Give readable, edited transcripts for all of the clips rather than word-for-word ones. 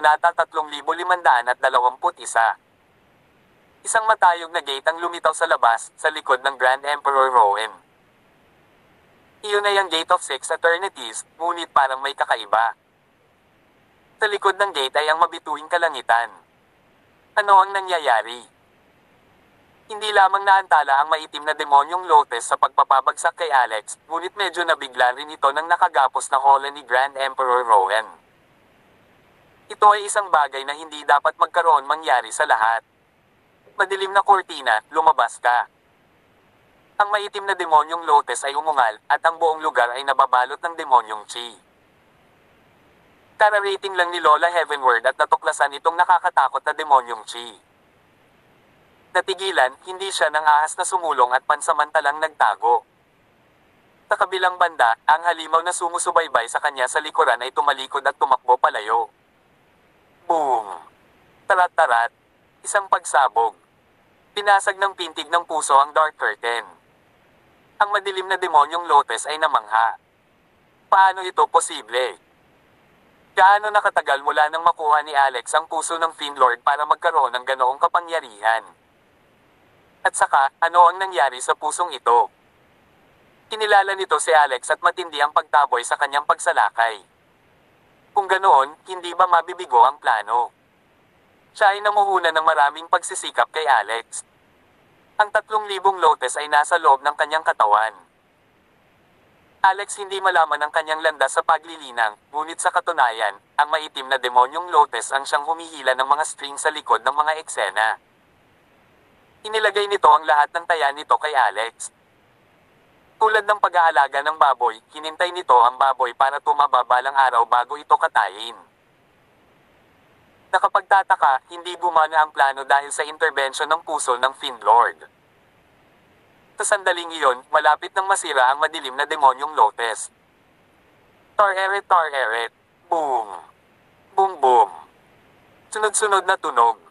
Kabanata 3521. Isang matayog na gate ang lumitaw sa labas, sa likod ng Grand Emperor Rowan. Iyon ay ang Gate of Six Eternities, ngunit parang may kakaiba. Sa likod ng gate ay ang mabituing kalangitan. Ano ang nangyayari? Hindi lamang naantala ang maitim na demonyong Lotus sa pagpapabagsak kay Alex, ngunit medyo nabigla rin ito ng nakagapos na hola ni Grand Emperor Rowan. Ito ay isang bagay na hindi dapat magkaroon mangyari sa lahat. Madilim na kurtina, lumabas ka. Ang maitim na demonyong Lotus ay umungal, at ang buong lugar ay nababalot ng demonyong Chi. Kararating lang ni Lola heavenward at natuklasan itong nakakatakot na demonyong Chi. Natigilan, hindi siya nang ahas na sumulong at pansamantalang nagtago. Sa kabilang banda, ang halimaw na sumusubaybay sa kanya sa likuran ay tumalikod at tumakbo palayo. Boom! Tarat-tarat. Isang pagsabog. Pinasag ng pintig ng puso ang dark curtain. Ang madilim na demonyong Lotus ay namangha. Paano ito posible? Gaano nakatagal mula nang makuha ni Alex ang puso ng Fiend Lord para magkaroon ng ganoong kapangyarihan? At saka, ano ang nangyari sa pusong ito? Kinilala nito si Alex at matindi ang pagtaboy sa kanyang pagsalakay. Kung ganoon, hindi ba mabibigo ang plano? Siya ay namuhuna ng maraming pagsisikap kay Alex. Ang 3,000 Lotus ay nasa loob ng kanyang katawan. Alex hindi malaman ang kanyang landas sa paglilinang, ngunit sa katunayan, ang maitim na demonyong Lotus ang siyang humihila ng mga string sa likod ng mga eksena. Inilagay nito ang lahat ng taya nito kay Alex. Tulad ng pag-aalaga ng baboy, hinintay nito ang baboy para tumaba balang araw bago ito katayin. Nakapagtataka, hindi gumana ang plano dahil sa intervention ng puso ng Fiend Lord. Sa sandaling iyon, malapit nang masira ang madilim na demonyong Lotus. Tar-eret, tar-eret. Boom! Boom boom! Sunod-sunod na tunog.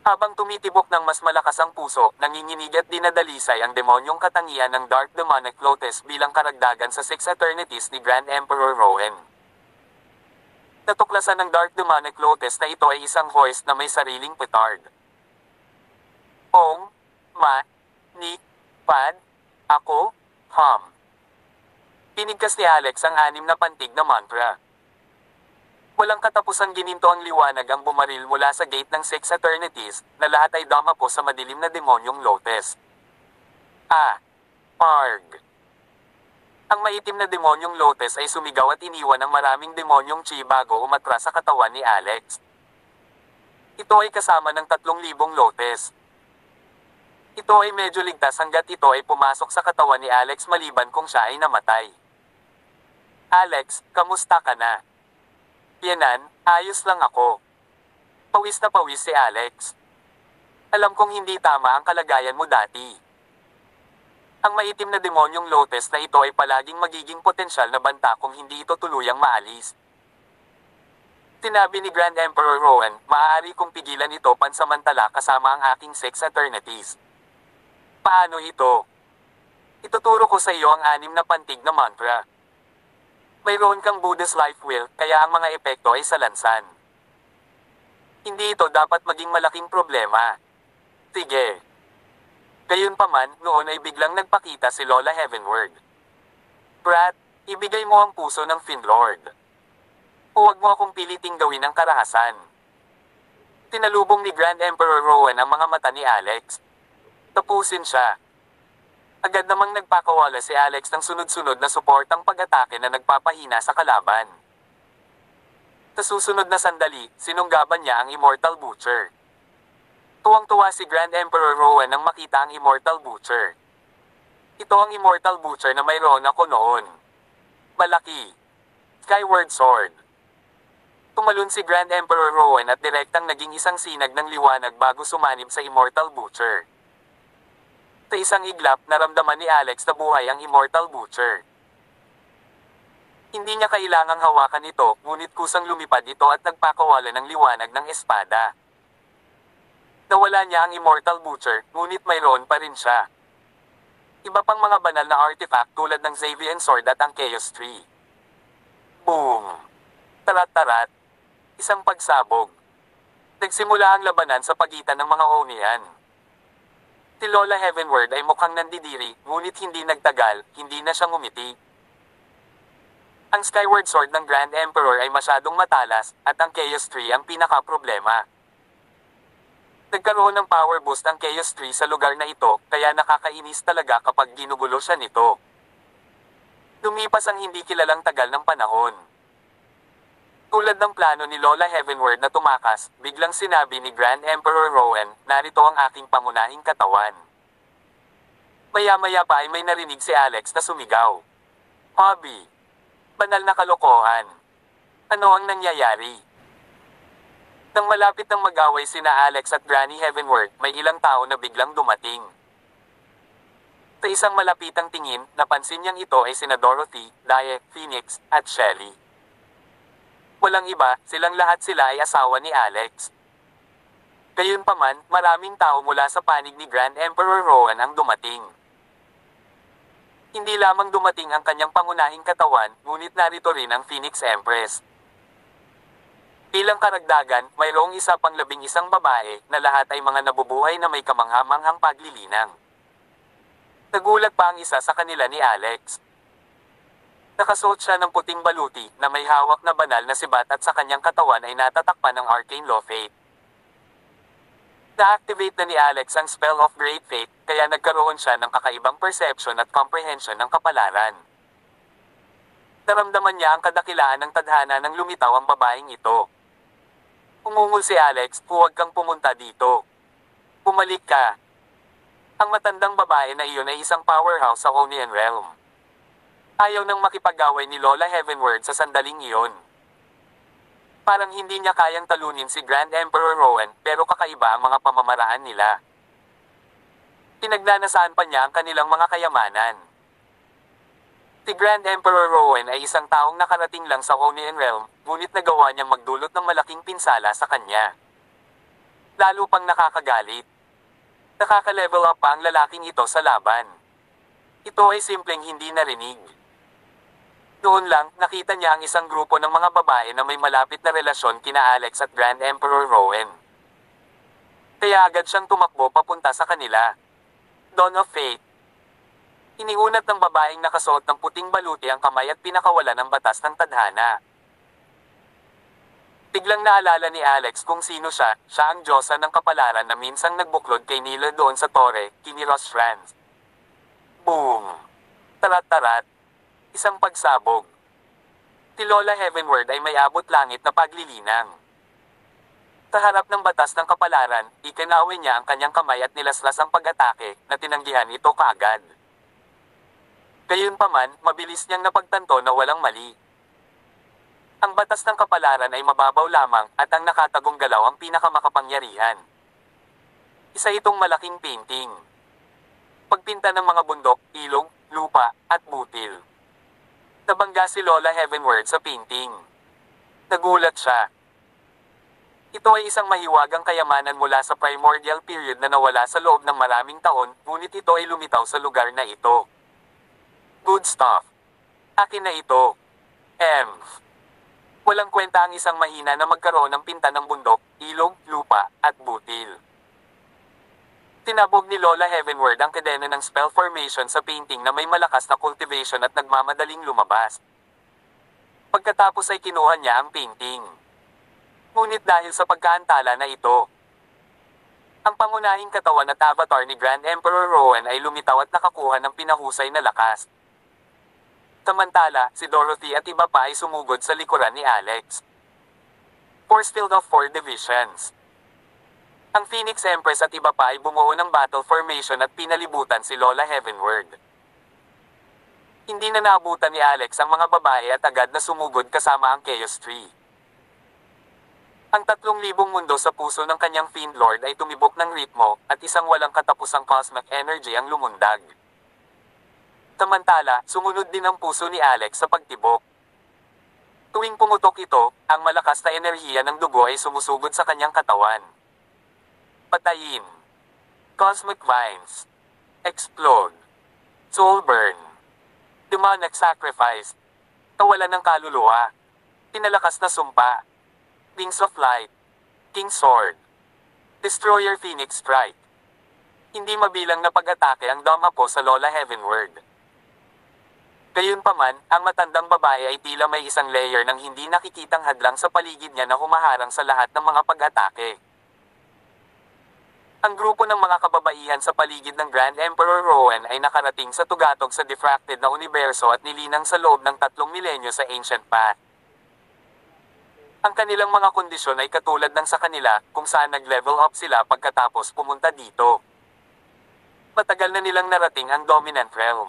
Habang tumitibok ng mas malakas ang puso, nanginginig at dinadalisay ang demonyong katangian ng Dark Demonic Lotus bilang karagdagan sa Six Eternities ni Grand Emperor Rowan. Natuklasan ng Dark Demonic Lotus na ito ay isang hoist na may sariling petard. Ong, ma, ni, pad, ako, hum. Pinigkas ni Alex ang 6 na pantig na mantra. Walang katapusan gininto ang liwanag ang bumaril mula sa gate ng Six Eternities, na lahat ay dumapo sa madilim na demonyong Lotus. Arg! Ang maitim na demonyong Lotus ay sumigaw at iniwan ang maraming demonyong Chi bago umatras sa katawan ni Alex. Ito ay kasama ng 3,000 Lotus. Ito ay medyo ligtas hanggat ito ay pumasok sa katawan ni Alex maliban kung siya ay namatay. Alex, kamusta ka na? Yanan, ayos lang ako. Pawis na pawis si Alex. Alam kong hindi tama ang kalagayan mo dati. Ang maitim na demonyong Lotus na ito ay palaging magiging potensyal na banta kung hindi ito tuluyang maalis. Sinabi ni Grand Emperor Rowan, maaari kong pigilan ito pansamantala kasama ang aking Six Eternities. Paano ito? Ituturo ko sa iyo ang 6 na pantig na mantra. Mayroon kang Buddha's life will, kaya ang mga epekto ay salansan. Hindi ito dapat maging malaking problema. Sige. Gayunpaman, noon ay biglang nagpakita si Lola heavenward. Brat, ibigay mo ang puso ng Fiend Lord. Huwag mo akong piliting gawin ang karahasan. Tinalubong ni Grand Emperor Rowan ang mga mata ni Alex. Tapusin siya. Agad namang nagpakawala si Alex ng sunod-sunod na suportang pag-atake na nagpapahina sa kalaban. Sa susunod na sandali, sinunggaban niya ang Immortal Butcher. Tuwang-tuwa si Grand Emperor Rowan nang makita ang Immortal Butcher. Ito ang Immortal Butcher na mayroon ako noon. Malaki. Skyward Sword. Tumalon si Grand Emperor Rowan at direktang naging isang sinag ng liwanag bago sumanib sa Immortal Butcher. Sa isang iglap, naramdaman ni Alex na buhay ang Immortal Butcher. Hindi niya kailangang hawakan ito, ngunit kusang lumipad ito at nagpakawala ng liwanag ng espada. Nawala niya ang Immortal Butcher, ngunit mayroon pa rin siya. Iba pang mga banal na artifact tulad ng Xavian Sword at ang Chaos Tree. Boom! Tarat-tarat. Isang pagsabog. Nagsimula ang labanan sa pagitan ng mga Onian. Si Lola Heavenward ay mukhang nandidiri, ngunit hindi nagtagal, hindi na siya ngumiti. Ang Skyward Sword ng Grand Emperor ay masyadong matalas, at ang Chaos Tree ang pinaka-problema. Nagkaroon ng power boost ang Chaos Tree sa lugar na ito, kaya nakakainis talaga kapag ginugulo siya nito. Lumipas ang hindi kilalang tagal ng panahon. Tulad ng plano ni Lola Heavenward na tumakas, biglang sinabi ni Grand Emperor Rowan, narito ang aking pangunahing katawan. Maya-maya pa ay may narinig si Alex na sumigaw. Hobby. Banal na kalokohan. Ano ang nangyayari? Nang malapit ng mag-away sina Alex at Granny Heavenward, may ilang tao na biglang dumating. Sa isang malapitang tingin, napansin niyang ito ay sina Dorothy, Dye, Phoenix, at Shelly. Walang iba, silang lahat sila ay asawa ni Alex. Gayunpaman, maraming tao mula sa panig ni Grand Emperor Rowan ang dumating. Hindi lamang dumating ang kanyang pangunahing katawan, ngunit narito rin ang Phoenix Empress. Bilang karagdagan, mayroong isa pang 11 babae, na lahat ay mga nabubuhay na may kamangha-manghang paglilinang. Nagulat pa ang isa sa kanila ni Alex. Nakasuot siya ng puting baluti na may hawak na banal na sibat at sa kanyang katawan ay natatakpan ng Arcane Law Fate. Na-activate na ni Alex ang Spell of Great Fate, kaya nagkaroon siya ng kakaibang perception at comprehension ng kapalaran. Naramdaman niya ang kadakilaan ng tadhana nang lumitaw ang babaeng ito. Umungol si Alex, huwag kang pumunta dito. Bumalik ka. Ang matandang babae na iyon ay isang powerhouse sa Onian Realm. Ayaw nang makipag-away ni Lola Heavenward sa sandaling iyon. Parang hindi niya kayang talunin si Grand Emperor Rowan, pero kakaiba ang mga pamamaraan nila. Pinagnanasaan pa niya ang kanilang mga kayamanan. Si Grand Emperor Rowan ay isang taong nakarating lang sa Onian Realm, ngunit nagawa niyang magdulot ng malaking pinsala sa kanya. Lalo pang nakakagalit. Nakaka-level up pa ang lalaking ito sa laban. Ito ay simpleng hindi narinig. Noon lang, nakita niya ang isang grupo ng mga babae na may malapit na relasyon kina Alex at Grand Emperor Rowan. Kaya agad siyang tumakbo papunta sa kanila. Dawn of Fate. Iniunat ng babaeng nakasuot ng puting baluti ang kamay at pinakawalan ng batas ng tadhana. Biglang naalala ni Alex kung sino siya, siya ang diyosa ng kapalaran na minsang nagbuklod kay Nila doon sa tore, Kiniros Franz. Boom! Tarat-tarat. Isang pagsabog. Si Lola Heavenward ay may abot langit na paglilinang. Sa harap ng batas ng kapalaran, ikinawin niya ang kanyang kamay at nilaslas ang pag-atake, na tinanggihan ito kaagad. Gayunpaman, mabilis niyang napagtanto na walang mali. Ang batas ng kapalaran ay mababaw lamang, at ang nakatagong galaw ang pinakamakapangyarihan. Isa itong malaking painting. Pagpinta ng mga bundok, ilog, lupa, at butil. Nabangga si Lola Heavenward sa painting. Nagulat siya. Ito ay isang mahiwagang kayamanan mula sa primordial period na nawala sa loob ng maraming taon, ngunit ito ay lumitaw sa lugar na ito. Good stuff. Akin na ito. Walang kwenta ang isang mahina na magkaroon ng pinta ng bundok, ilog, lupa, at butil. Tinabog ni Lola Heavenward ang kadena ng spell formation sa painting na may malakas na cultivation at nagmamadaling lumabas. Pagkatapos ay kinuha niya ang painting. Ngunit dahil sa pagkaantala na ito, ang pangunahing katawan at avatar ni Grand Emperor Rowan ay lumitaw at nakakuha ng pinahusay na lakas. Samantala, si Dorothy at iba pa ay sumugod sa likuran ni Alex. Force field of 4 divisions. Ang Phoenix Empress at iba pa ay bumuo ng battle formation at pinalibutan si Lola Heavenward. Hindi na naabutan ni Alex ang mga babae at agad na sumugod kasama ang Chaos Tree. Ang 3,000 mundo sa puso ng kanyang Fiend Lord ay tumibok ng ritmo, at isang walang katapusang cosmic energy ang lumundag. Samantala, sumunod din ang puso ni Alex sa pagtibok. Tuwing pumutok ito, ang malakas na enerhiya ng dugo ay sumusugod sa kanyang katawan. Patayin. Cosmic Vines. Explode. Soul Burn. Demonic Sacrifice. Kawalan ng kaluluwa. Pinalakas na sumpa. Wings of Light, King Sword, Destroyer Phoenix Strike. Hindi mabilang na pag-atake ang Damapo sa Lola Heavenward. Gayunpaman, ang matandang babae ay tila may isang layer ng hindi nakikitang hadlang sa paligid niya na humaharang sa lahat ng mga pag-atake. Ang grupo ng mga kababaihan sa paligid ng Grand Emperor Rowan ay nakarating sa tugatog sa diffracted na universo at nilinang sa loob ng 3 milenyo sa Ancient Path. Ang kanilang mga kondisyon ay katulad ng sa kanila, kung saan nag-level up sila pagkatapos pumunta dito. Matagal na nilang narating ang Dominant Realm.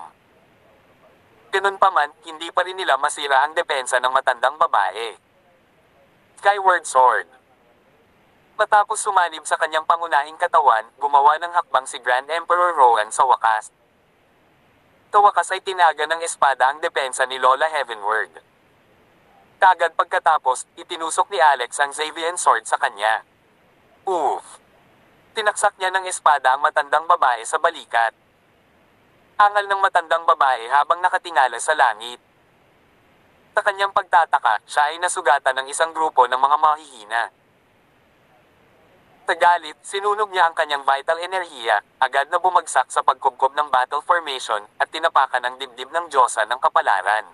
Ganunpaman, hindi pa rin nila masira ang depensa ng matandang babae. Skyward Sword. Matapos sumanib sa kanyang pangunahing katawan, gumawa ng hakbang si Grand Emperor Rowan sa wakas. Sa wakas ay tinaga ng espada ang depensa ni Lola Heavenward. Kagad pagkatapos, itinusok ni Alex ang Xavian Sword sa kanya. Oof! Tinaksak niya ng espada ang matandang babae sa balikat. Angal ng matandang babae habang nakatingala sa langit. Sa kanyang pagtataka, siya ay nasugatan ng isang grupo ng mga mahihina. Sa galit, sinunog niya ang kanyang vital enerhiya, agad na bumagsak sa pagkubkob ng battle formation, at tinapakan ang dibdib ng Diyosa ng kapalaran.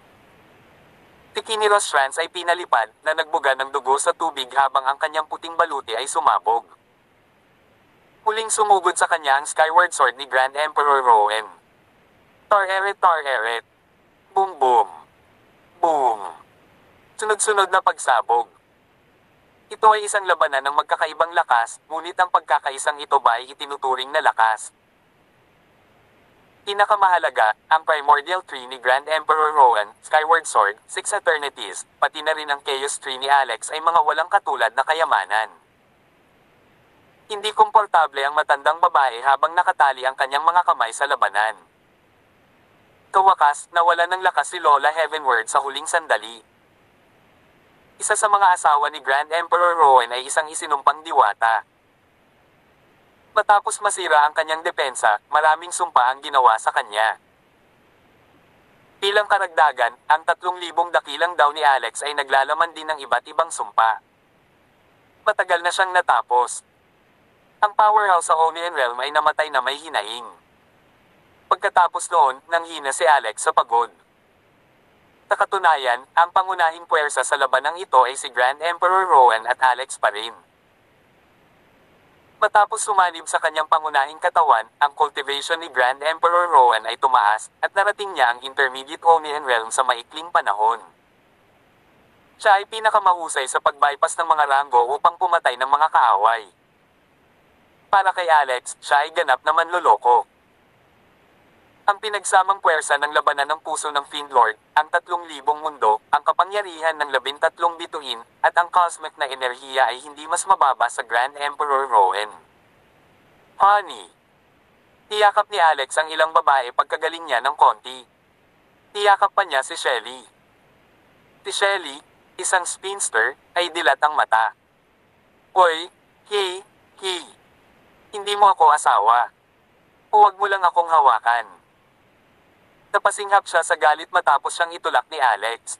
Si Kiniros Trans ay pinalipad, na nagbuga ng dugo sa tubig habang ang kanyang puting baluti ay sumabog. Muling sumugod sa kanya ang Skyward Sword ni Grand Emperor Rowan. Tar-eret, tar-eret. Boom boom. Boom. Sunod-sunod na pagsabog. Ito ay isang labanan ng magkakaibang lakas, ngunit ang pagkakaisang ito ba ay itinuturing na lakas? Pinakamahalaga, ang Primordial Tree ni Grand Emperor Rowan, Skyward Sword, 6 Eternities, pati na rin ang Chaos Tree ni Alex ay mga walang katulad na kayamanan. Hindi komportable ang matandang babae habang nakatali ang kanyang mga kamay sa labanan. Kawakas, nawalan ng lakas si Lola Heavenward sa huling sandali. Isa sa mga asawa ni Grand Emperor Rowan ay isang isinumpang diwata. Matapos masira ang kanyang depensa, maraming sumpa ang ginawa sa kanya. Bilang karagdagan, ang 3,000 dakilang daw ni Alex ay naglalaman din ng iba't ibang sumpa. Matagal na siyang natapos. Ang powerhouse sa Onion Realm ay namatay na may hinaing. Pagkatapos noon, nanghina si Alex sa pagod. Sa katunayan, ang pangunahing puwersa sa labanang ito ay si Grand Emperor Rowan at Alex pa rin. Matapos sumanib sa kanyang pangunahing katawan, ang cultivation ni Grand Emperor Rowan ay tumaas, at narating niya ang Intermediate Onion Realm sa maikling panahon. Siya ay pinakamahusay sa pag-bypass ng mga ranggo upang pumatay ng mga kaaway. Para kay Alex, siya ay ganap na manloloko. Ang pinagsamang puwersa ng labanan ng puso ng Fiend Lord, ang 3,000 mundo, ang kapangyarihan ng 13 bituin, at ang cosmic na enerhiya ay hindi mas mababa sa Grand Emperor Rowan. Honey. Tiyakap ni Alex ang ilang babae pagkagaling niya ng konti. Tiyakap pa niya si Shelly. Si Shelly, isang spinster, ay dilat ang mata. Hoy, hey, hindi mo ako asawa. Huwag mo lang akong hawakan. Napasinghap siya sa galit matapos siyang itulak ni Alex.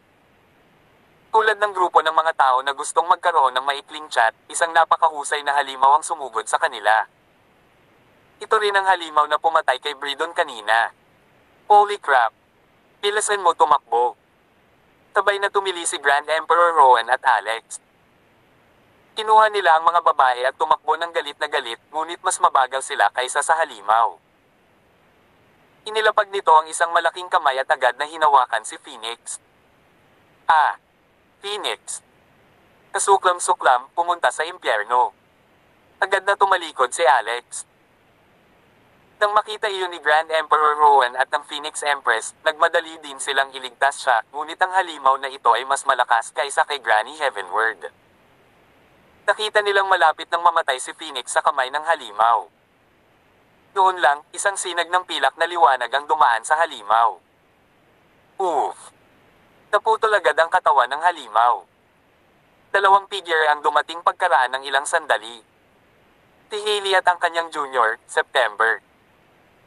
Tulad ng grupo ng mga tao na gustong magkaroon ng maikling chat, isang napakahusay na halimaw ang sumugod sa kanila. Ito rin ang halimaw na pumatay kay Bridon kanina. Holy crap! Bilisan mo tumakbo. Sabay na tumili si Grand Emperor Rowan at Alex. Kinuha nila ang mga babae at tumakbo ng galit na galit, ngunit mas mabagal sila kaysa sa halimaw. Inilapag nito ang isang malaking kamay at agad na hinawakan si Phoenix. Phoenix. Kasuklam-suklam, pumunta sa impyerno. Agad na tumalikod si Alex. Nang makita iyon ni Grand Emperor Rowan at ng Phoenix Empress, nagmadali din silang iligtas siya, ngunit ang halimaw na ito ay mas malakas kaysa kay Granny Heavenward. Nakita nilang malapit nang mamatay si Phoenix sa kamay ng halimaw. Noon lang, isang sinag ng pilak na liwanag ang dumaan sa halimaw. Oof! Naputol agad ang katawan ng halimaw. 2 figure ang dumating pagkaraan ng ilang sandali. Si Hailey at ang kanyang junior, September.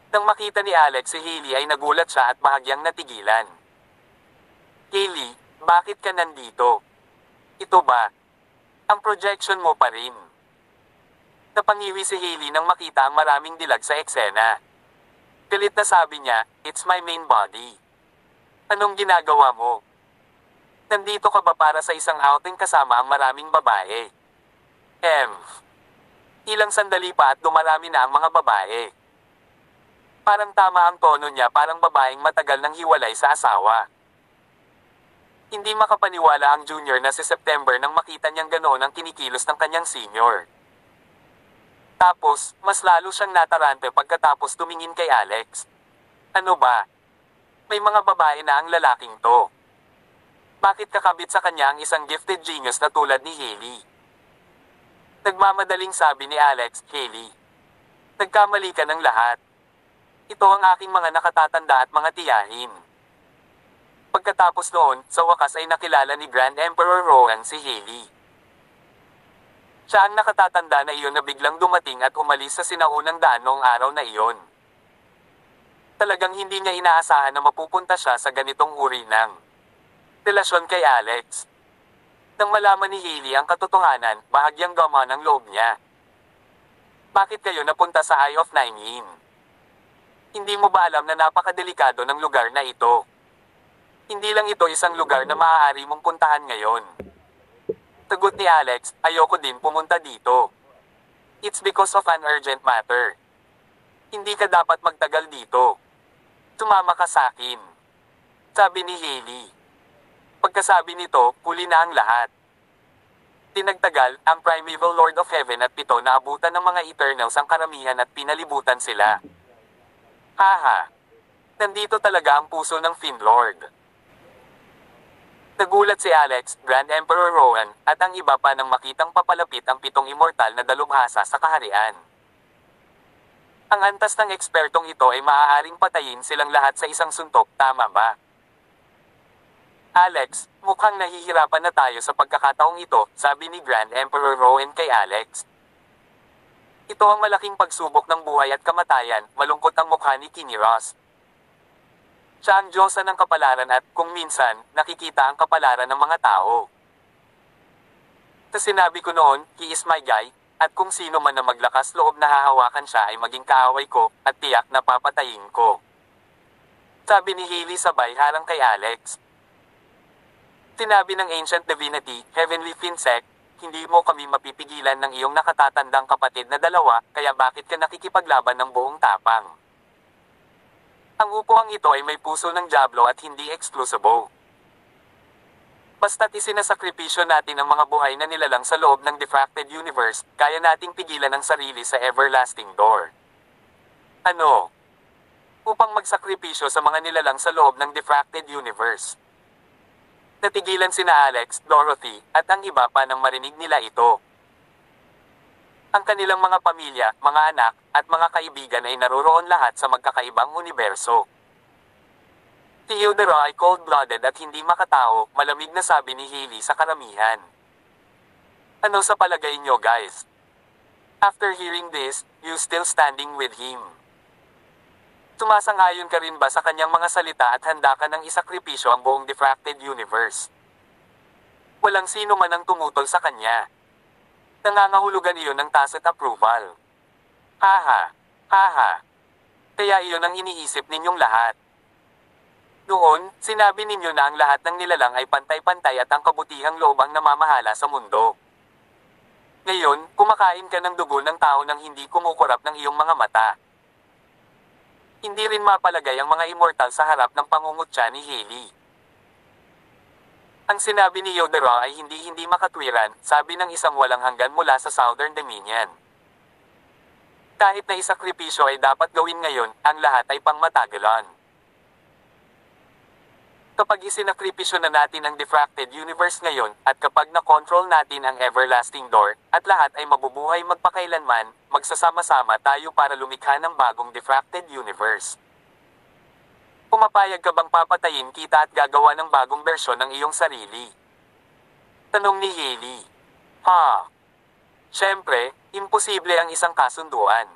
Nang makita ni Alex si Hailey ay nagulat siya at bahagyang natigilan. Hailey, bakit ka nandito? Ito ba? Ang projection mo pa rin. Napangiwi si Hailey nang makita ang maraming dilag sa eksena. Pilit na sabi niya, "It's my main body." Anong ginagawa mo? Nandito ka ba para sa isang outing kasama ang maraming babae? Ilang sandali pa at dumarami na ang mga babae. Parang tama ang tono niya, parang babaeng matagal nang hiwalay sa asawa. Hindi makapaniwala ang junior na si September nang makita niyang ganoon ang kinikilos ng kanyang senior. Tapos, mas lalo siyang natarante pagkatapos tumingin kay Alex. Ano ba? May mga babae na ang lalaking to. Bakit kakabit sa kanya ang isang gifted genius na tulad ni Hailey? Nagmamadaling sabi ni Alex, "Hailey, nagkamali ka ng lahat. Ito ang aking mga nakatatanda at mga tiyahin." Pagkatapos noon, sa wakas ay nakilala ni Grand Emperor Rohan si Hailey. Siya ang nakatatanda na iyon na biglang dumating at umalis sa sinaunang daan noong araw na iyon. Talagang hindi niya inaasahan na mapupunta siya sa ganitong uri ng relasyon kay Alex. Nang malaman ni Hailey ang katotohanan, bahagyang gumaan ang loob niya. Bakit kayo napunta sa Eye of Nine Yin? Hindi mo ba alam na napakadelikado ng lugar na ito? Hindi lang ito isang lugar na maaari mong puntahan ngayon. Sagot ni Alex, "Ayoko din pumunta dito. It's because of an urgent matter. Hindi ka dapat magtagal dito. Sumama ka sa akin." Sabi ni Hailey. Pagkasabi nito, huli na ang lahat. Tinagtagal, ang Primeval Lord of Heaven at Pito na abutan ng mga Eternals ang karamihan at pinalibutan sila. Haha. Nandito talaga ang puso ng Fiendlord. Nagulat si Alex, Grand Emperor Rohan, at ang iba pa nang makitang papalapit ang 7 immortal na dalubhasa sa kaharian. Ang antas ng ekspertong ito ay maaaring patayin silang lahat sa isang suntok, tama ba? "Alex, mukhang nahihirapan na tayo sa pagkakataong ito," sabi ni Grand Emperor Rohan kay Alex. "Ito ang malaking pagsubok ng buhay at kamatayan," malungkot ang mukha ni Kinross. Siya ang Diyosa ng kapalaran at, kung minsan, nakikita ang kapalaran ng mga tao. Sa sinabi ko noon, "He is my guy," at kung sino man na maglakas loob na hahawakan siya ay maging kaaway ko, at tiyak na papatayin ko. Sabi ni Hailey sabay harang kay Alex. Sinabi ng Ancient Divinity, "Heavenly Finsec, hindi mo kami mapipigilan ng iyong nakatatandang kapatid na dalawa, kaya bakit ka nakikipaglaban ng buong tapang? Ang upuang ito ay may puso ng Diablo at hindi eksklusibo. Basta't isinasakripisyo natin ang mga buhay na nilalang sa loob ng Diffracted Universe, kaya nating pigilan ang sarili sa Everlasting Door." Ano? Upang magsakripisyo sa mga nilalang sa loob ng Diffracted Universe. Natigilan sina Alex, Dorothy, at ang iba pa nang marinig nila ito. Ang kanilang mga pamilya, mga anak, at mga kaibigan ay naroroon lahat sa magkakaibang universo. Si Eudora ay cold-blooded at hindi makatao, malamig na sabi ni Hailey sa karamihan. Ano sa palagay nyo, guys? After hearing this, you still standing with him? Sumasang-ayon ka rin ba sa kanyang mga salita at handa ka ng isakripisyo ang buong Diffracted Universe? Walang sino man ang tumutol sa kanya. Nangangahulugan iyon ng tacit approval. Haha. Haha. Kaya iyon ang iniisip ninyong lahat. Noon, sinabi ninyo na ang lahat ng nilalang ay pantay-pantay at ang kabutihang loob ang namamahala sa mundo. Ngayon, kumakain ka ng dugo ng tao nang hindi kumukurap ng iyong mga mata. Hindi rin mapalagay ang mga immortal sa harap ng pangungutya ni Hailey. Ang sinabi ni Eudora ay hindi makatwiran, sabi ng isang walang hanggan mula sa Southern Dominion. Kahit na isakripisyo ay dapat gawin ngayon, ang lahat ay pangmatagalan. Kapag isinakripisyo na natin ang Diffracted Universe ngayon, at kapag na-control natin ang Everlasting Door, at lahat ay mabubuhay magpakailanman, magsasama-sama tayo para lumikha ng bagong Diffracted Universe. Pumapayag ka bang papatayin kita at gagawa ng bagong bersyon ng iyong sarili? Tanong ni Hailey. Ha? Siyempre, imposible ang isang kasunduan.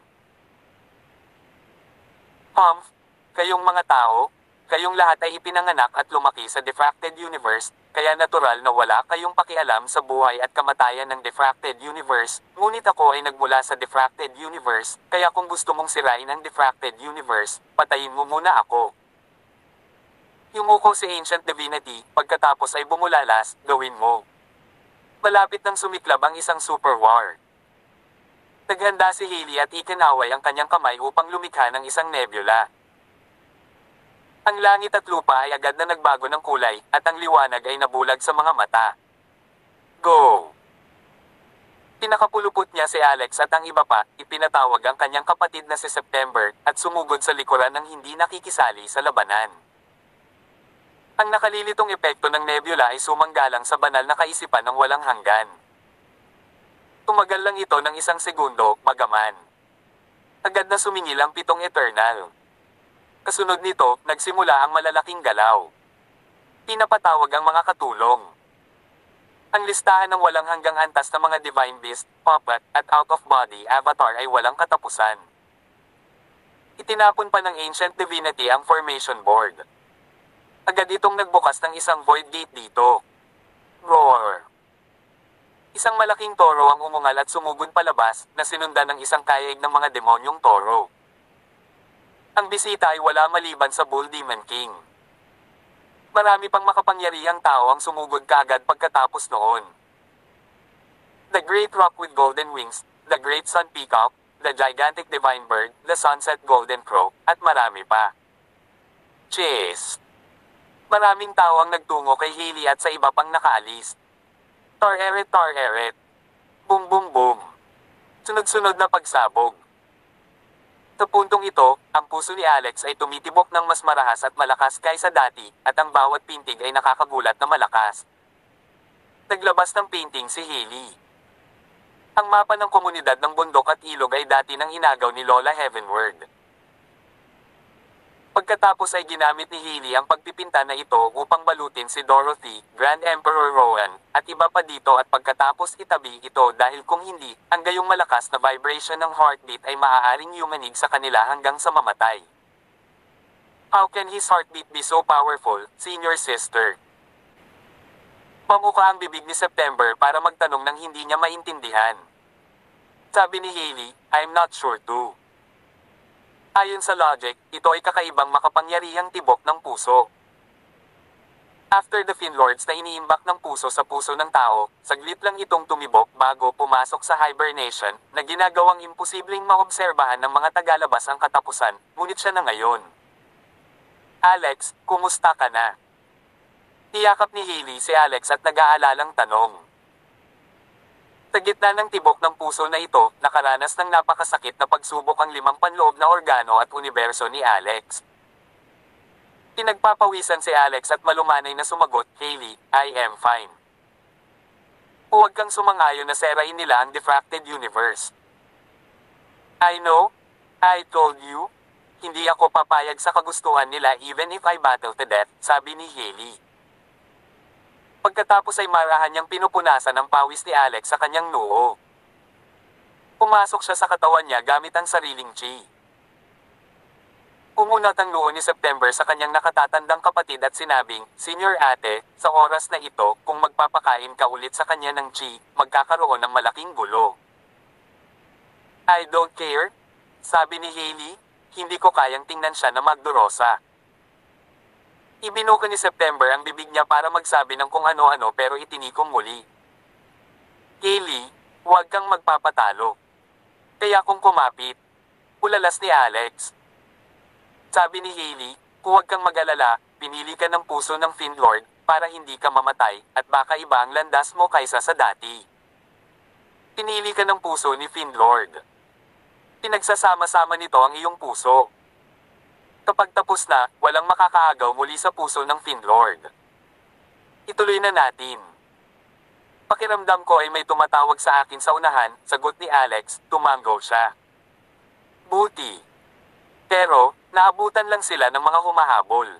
Kayong mga tao, kayong lahat ay ipinanganak at lumaki sa diffracted universe, kaya natural na wala kayong pakialam sa buhay at kamatayan ng diffracted universe, ngunit ako ay nagmula sa diffracted universe, kaya kung gusto mong sirain ang diffracted universe, patayin mo muna ako. Yumuko si Ancient Divinity, pagkatapos ay bumulalas, gawin mo. Malapit nang sumiklab ang isang super war. Naghanda si Hailey at ikinaway ang kanyang kamay upang lumikha ng isang nebula. Ang langit at lupa ay agad na nagbago ng kulay, at ang liwanag ay nabulag sa mga mata. Go! Pinakapulupot niya si Alex at ang iba pa, ipinatawag ang kanyang kapatid na si September, at sumugod sa likuran ng hindi nakikisali sa labanan. Ang nakalilitong epekto ng nebula ay sumanggalang sa banal na kaisipan ng walang hanggan. Tumagal lang ito ng 1 segundo, bagaman. Agad na sumingil ang 7 eternal. Kasunod nito, nagsimula ang malalaking galaw. Pinapatawag ang mga katulong. Ang listahan ng walang hanggang antas na mga divine beast, puppet, at out-of-body avatar ay walang katapusan. Itinapon pa ng Ancient Divinity ang formation board. Agad itong nagbukas ng isang void gate dito. Roar! Isang malaking toro ang umungal at sumugod palabas, na sinundan ng isang kayaig ng mga demonyong toro. Ang bisita ay wala maliban sa Bull Demon King. Marami pang makapangyarihang tao ang sumugod kaagad pagkatapos noon. The Great Rock with Golden Wings, the Great Sun Peacock, the Gigantic Divine Bird, the Sunset Golden Crow, at marami pa. Cheers! Maraming tao ang nagtungo kay Hailey at sa iba pang nakaalis. Tar eret, boom boom boom. Sunod-sunod na pagsabog. Sa puntong ito, ang puso ni Alex ay tumitibok ng mas marahas at malakas kaysa dati, at ang bawat pintig ay nakakagulat na malakas. Naglabas ng painting si Hailey. Ang mapa ng komunidad ng bundok at ilog ay dati nang inagaw ni Lola Heavenward. Pagkatapos ay ginamit ni Hailey ang pagpipinta na ito upang balutin si Dorothy, Grand Emperor Rowan, at iba pa dito at pagkatapos itabi ito dahil kung hindi, ang gayong malakas na vibration ng heartbeat ay maaaring yumanig sa kanila hanggang sa mamatay. How can his heartbeat be so powerful, senior sister? Pamuka ang bibig ni September para magtanong ng hindi niya maintindihan. Sabi ni Hailey, I'm not sure too. Ayon sa logic, ito ay kakaibang makapangyarihang tibok ng puso. After the Finlords na iniimbak ng puso sa puso ng tao, saglit lang itong tumibok bago pumasok sa hibernation, na ginagawang imposibleng maobserbahan ng mga tagalabas ang katapusan, ngunit siya na ngayon. Alex, kumusta ka na? Tiyakap ni Hailey si Alex at nag-aalalang tanong. Sa gitna ng tibok ng puso na ito, nakaranas ng napakasakit na pagsubok ang 5 panloob na organo at universo ni Alex. Pinagpapawisan si Alex at malumanay na sumagot, Hailey, I am fine. Huwag kang sumangayon na serain nila ang diffracted universe. I know, I told you, hindi ako papayag sa kagustuhan nila even if I battle to death, sabi ni Hailey. Pagkatapos ay marahan niyang pinupunasan ang pawis ni Alex sa kanyang noo. Pumasok siya sa katawan niya gamit ang sariling chi. Umunat ang noo ni September sa kanyang nakatatandang kapatid at sinabing, Senior ate, sa oras na ito, kung magpapakain ka ulit sa kanya ng chi, magkakaroon ng malaking gulo. I don't care, sabi ni Hailey, hindi ko kayang tingnan siya na magdurosa. Ibinuka ni September ang bibig niya para magsabi ng kung ano-ano pero itinikom muli. Hailey, huwag kang magpapatalo. Kaya kung kumapit, ulalas ni Alex. Sabi ni Hailey, huwag kang mag-alala, pinili ka ng puso ng Finlord para hindi ka mamatay at baka iba ang landas mo kaysa sa dati. Pinili ka ng puso ni Finlord. Pinagsasama-sama nito ang iyong puso. Kapag tapos na, walang makakaagaw muli sa puso ng Finlord. Ituloy na natin. Pakiramdam ko ay may tumatawag sa akin sa unahan, sagot ni Alex, tumango siya. Buti. Pero, naabutan lang sila ng mga humahabol.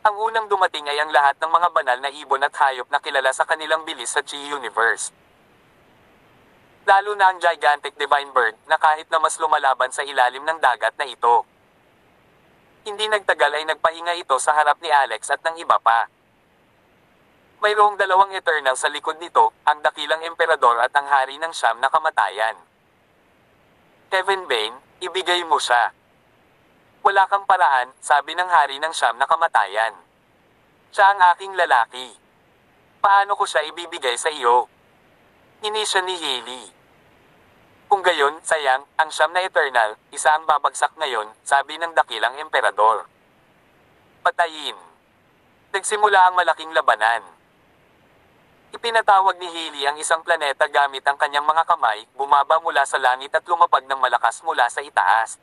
Ang unang dumating ay ang lahat ng mga banal na ibon at hayop na kilala sa kanilang bilis sa Chi Universe. Lalo na ang Gigantic Divine Bird na kahit na mas lumalaban sa ilalim ng dagat na ito. Hindi Hindi nagtagal ay nagpahinga ito sa harap ni Alex at ng iba pa. Mayroong dalawang Eternal sa likod nito, ang dakilang emperador at ang hari ng siyam na kamatayan. Kevin Bane, ibigay mo siya. Wala kang paraan, sabi ng hari ng siyam na kamatayan. Siya ang aking lalaki. Paano ko siya ibibigay sa iyo? Inisya ni Hailey. Kung gayon, sayang, ang siyam na Eternal, isa ang babagsak ngayon, sabi ng dakilang emperador. Patayin. Nagsimula ang malaking labanan. Ipinatawag ni Hailey ang isang planeta gamit ang kanyang mga kamay, bumaba mula sa langit at lumapag ng malakas mula sa itaas.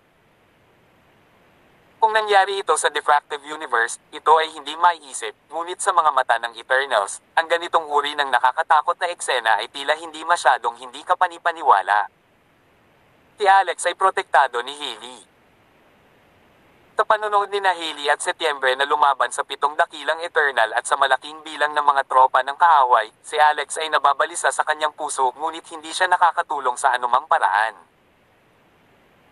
Kung nangyari ito sa diffractive universe, ito ay hindi maiisip, ngunit sa mga mata ng Eternals, ang ganitong uri ng nakakatakot na eksena ay tila hindi masyadong hindi kapanipaniwala. Si Alex ay protektado ni Hailey. Sa panonood ni na Hailey at Setyembre na lumaban sa 7 dakilang Eternal at sa malaking bilang ng mga tropa ng kaaway, si Alex ay nababalisa sa kanyang puso ngunit hindi siya nakakatulong sa anumang paraan.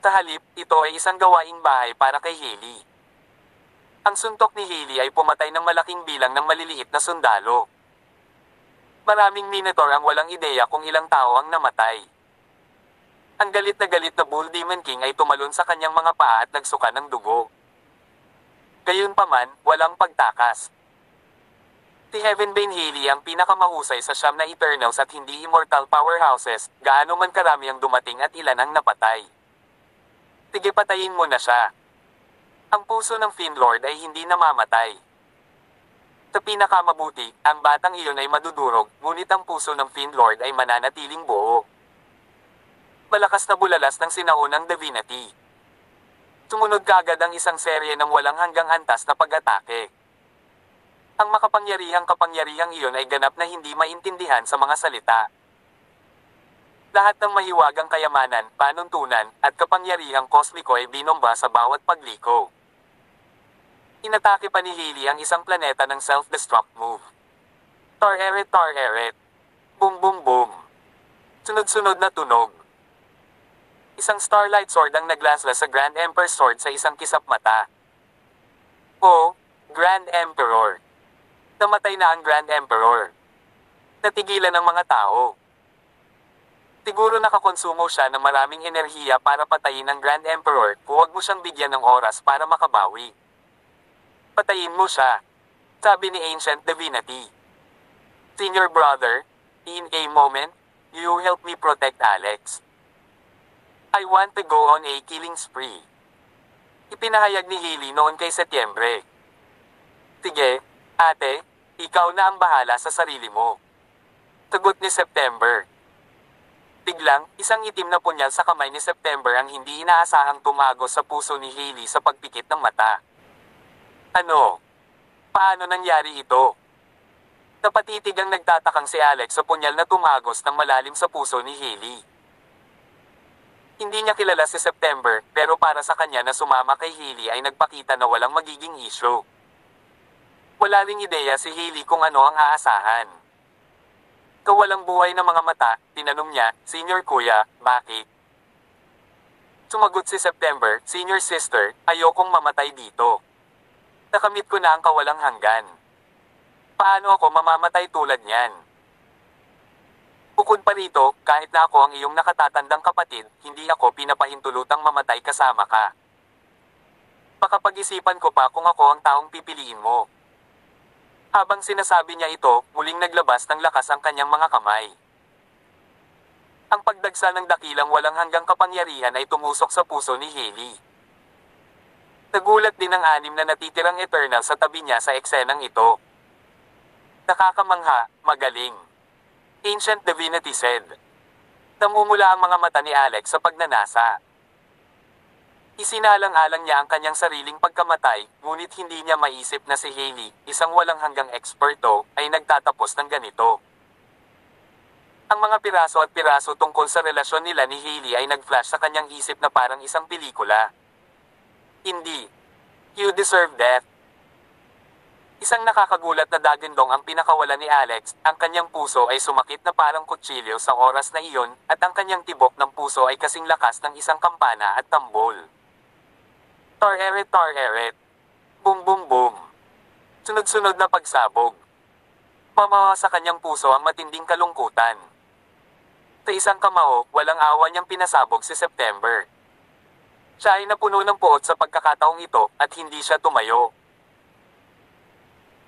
Sa halip, ito ay isang gawaing bahay para kay Hailey. Ang suntok ni Hailey ay pumatay ng malaking bilang ng maliliit na sundalo. Maraming Minotaur ang walang ideya kung ilang tao ang namatay. Ang galit na Bull Demon King ay tumalon sa kanyang mga paa at nagsuka ng dugo. Gayunpaman, walang pagtakas. Si Heavenbane Hailey ang pinakamahusay sa siyam na Eternals at hindi immortal powerhouses, gaano man karami ang dumating at ilan ang napatay. Sige, patayin mo na siya. Ang puso ng Fiendlord ay hindi namamatay. Sa pinakamabuti, ang batang iyon ay madudurog, ngunit ang puso ng Fiendlord ay mananatiling buo. Malakas na bulalas ng sinaunang divinity. Sumunod kaagad ang isang serye ng walang hanggang antas na pag-atake. Ang kapangyarihang iyon ay ganap na hindi maintindihan sa mga salita. Lahat ng mahiwagang kayamanan, panuntunan, at kapangyarihang kosmiko ay binomba sa bawat pagliko. Inatake pa ni Hailey ang isang planeta ng self-destruct move. Tar eret. Boom boom boom. Sunod-sunod na tunog. Isang Starlight Sword ang naglasla sa Grand Emperor's Sword sa isang kisap mata. Oh, Grand Emperor. Namatay na ang Grand Emperor. Natigilan ng mga tao. Siguro nakakonsumo siya ng maraming enerhiya para patayin ang Grand Emperor, huwag mo siyang bigyan ng oras para makabawi. Patayin mo siya, sabi ni Ancient Divinity. Senior brother, in a moment, you help me protect Alex. I want to go on a killing spree. Ipinahayag ni Hailey noon kay Setyembre. Sige, ate, ikaw na ang bahala sa sarili mo. Sagot ni September. Biglang, isang itim na punyal sa kamay ni September ang hindi inaasahang tumagos sa puso ni Hailey sa pagpikit ng mata. Ano? Paano nangyari ito? Napatitig ang nagtatakang si Alex sa punyal na tumagos ng malalim sa puso ni Hailey. Hindi niya kilala si September, pero para sa kanya na sumama kay Hailey ay nagpakita na walang magiging issue. Wala ring ideya si Hailey kung ano ang aasahan. Kawalang buhay na mga mata, tinanong niya, Senior Kuya, bakit? Sumagot si September, Senior Sister, ayokong mamatay dito. Nakamit ko na ang kawalang hanggan. Paano ako mamamatay tulad niyan? Bukod pa rito, kahit na ako ang iyong nakatatandang kapatid, hindi ako pinapahintulutang mamatay kasama ka. Pakapag-isipan ko pa kung ako ang taong pipiliin mo. Habang sinasabi niya ito, muling naglabas ng lakas ang kanyang mga kamay. Ang pagdagsa ng dakilang walang hanggang kapangyarihan ay tumusok sa puso ni Hailey. Nagulat din ang 6 na natitirang Eternal sa tabi niya sa eksenang ito. Nakakamangha, magaling. Ancient Divinity said. Namumula ang mga mata ni Alex sa pagnanasa. Isinalang-alang niya ang kanyang sariling pagkamatay, ngunit hindi niya maisip na si Hailey, isang walang hanggang eksperto, ay nagtatapos ng ganito. Ang mga piraso at piraso tungkol sa relasyon nila ni Hailey ay nag-flash sa kanyang isip na parang isang pelikula. Hindi. You deserve death. Isang nakakagulat na dagindong ang pinakawala ni Alex, ang kanyang puso ay sumakit na parang kutsilyo sa oras na iyon, at ang kanyang tibok ng puso ay kasing lakas ng isang kampana at tambol. Tar eret. Boom boom boom. Sunod-sunod na pagsabog. Mamawa sa kanyang puso ang matinding kalungkutan. Sa isang kamao, walang awa niyang pinasabog si September. Siya ay napuno ng puot sa pagkakataong ito at hindi siya tumayo.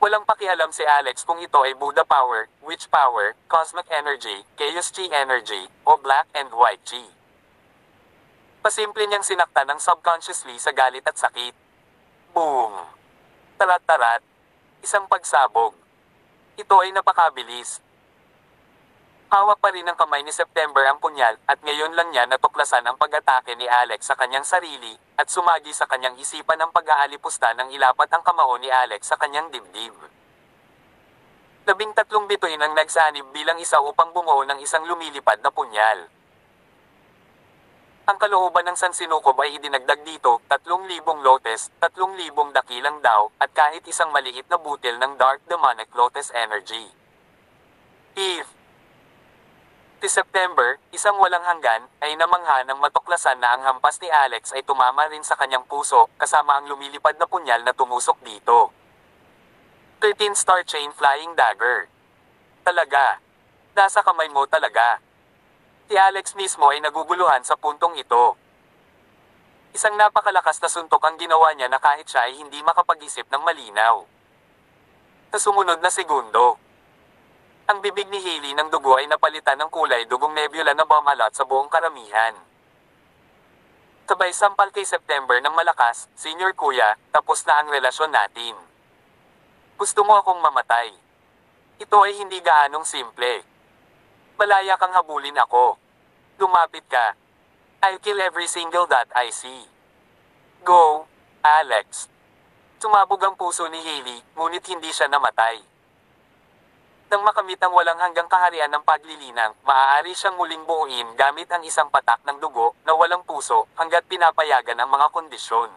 Walang pakialam si Alex kung ito ay Buddha Power, Witch Power, Cosmic Energy, Chaos Chi Energy, o Black and White Chi. Pasimple niyang sinaktan ng subconsciously sa galit at sakit. Boom! Tarat-tarat. Isang pagsabog. Ito ay napakabilis. Hawak pa rin ng kamay ni September ang punyal at ngayon lang niya natuklasan ang pag-atake ni Alex sa kanyang sarili at sumagi sa kanyang isipan ang pag-aalipusta ng ilapat ang kamao ni Alex sa kanyang dibdib. 13 bituin ang nagsanib bilang isa upang bumuo ng isang lumilipad na punyal. Ang kalooban ng sansinukob ay idinagdag dito, 3,000 lotes, 3,000 dakilang daw, at kahit isang maliit na butil ng dark demonic lotus energy. If si September, isang walang hanggan, ay namangha ng matuklasan na ang hampas ni Alex ay tumama rin sa kanyang puso, kasama ang lumilipad na punyal na tumusok dito. 13-star chain flying dagger. Talaga. Nasa kamay mo talaga. Si Alex mismo ay naguguluhan sa puntong ito. Isang napakalakas na suntok ang ginawa niya na kahit siya ay hindi makapag-isip ng malinaw. Sa sumunod na segundo, ang bibig ni Hailey ng dugo ay napalitan ng kulay dugong nebula na bumalot sa buong karamihan. Sabay sampal kay September ng malakas, Senior Kuya, tapos na ang relasyon natin. Gusto mo akong mamatay. Ito ay hindi gaanong simple. Malaya kang habulin ako. Lumapit ka. I'll kill every single that I see. Go, Alex. Sumabog ang puso ni Hailey, ngunit hindi siya namatay. Nang makamit ang walang hanggang kaharian ng paglilinang, maaari siyang muling buuin gamit ang isang patak ng dugo na walang puso hanggat pinapayagan ang mga kondisyon.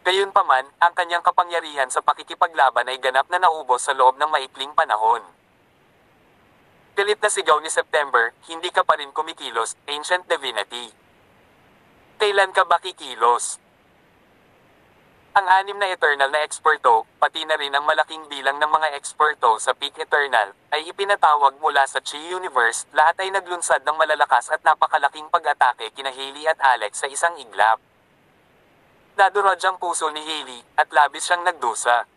Gayunpaman, ang kanyang kapangyarihan sa pakikipaglaban ay ganap na naubos sa loob ng maikling panahon. Galit na sigaw ni September, hindi ka pa rin kumikilos, Ancient Divinity. Kailan ka ba kikilos? Ang 6 na Eternal na eksperto, pati na rin ang malaking bilang ng mga eksperto sa Peak Eternal, ay ipinatawag mula sa Chi Universe, lahat ay naglunsad ng malalakas at napakalaking pag-atake kina Hailey at Alex sa isang iglap. Nadurog ang puso ni Hailey, at labis siyang nagdusa.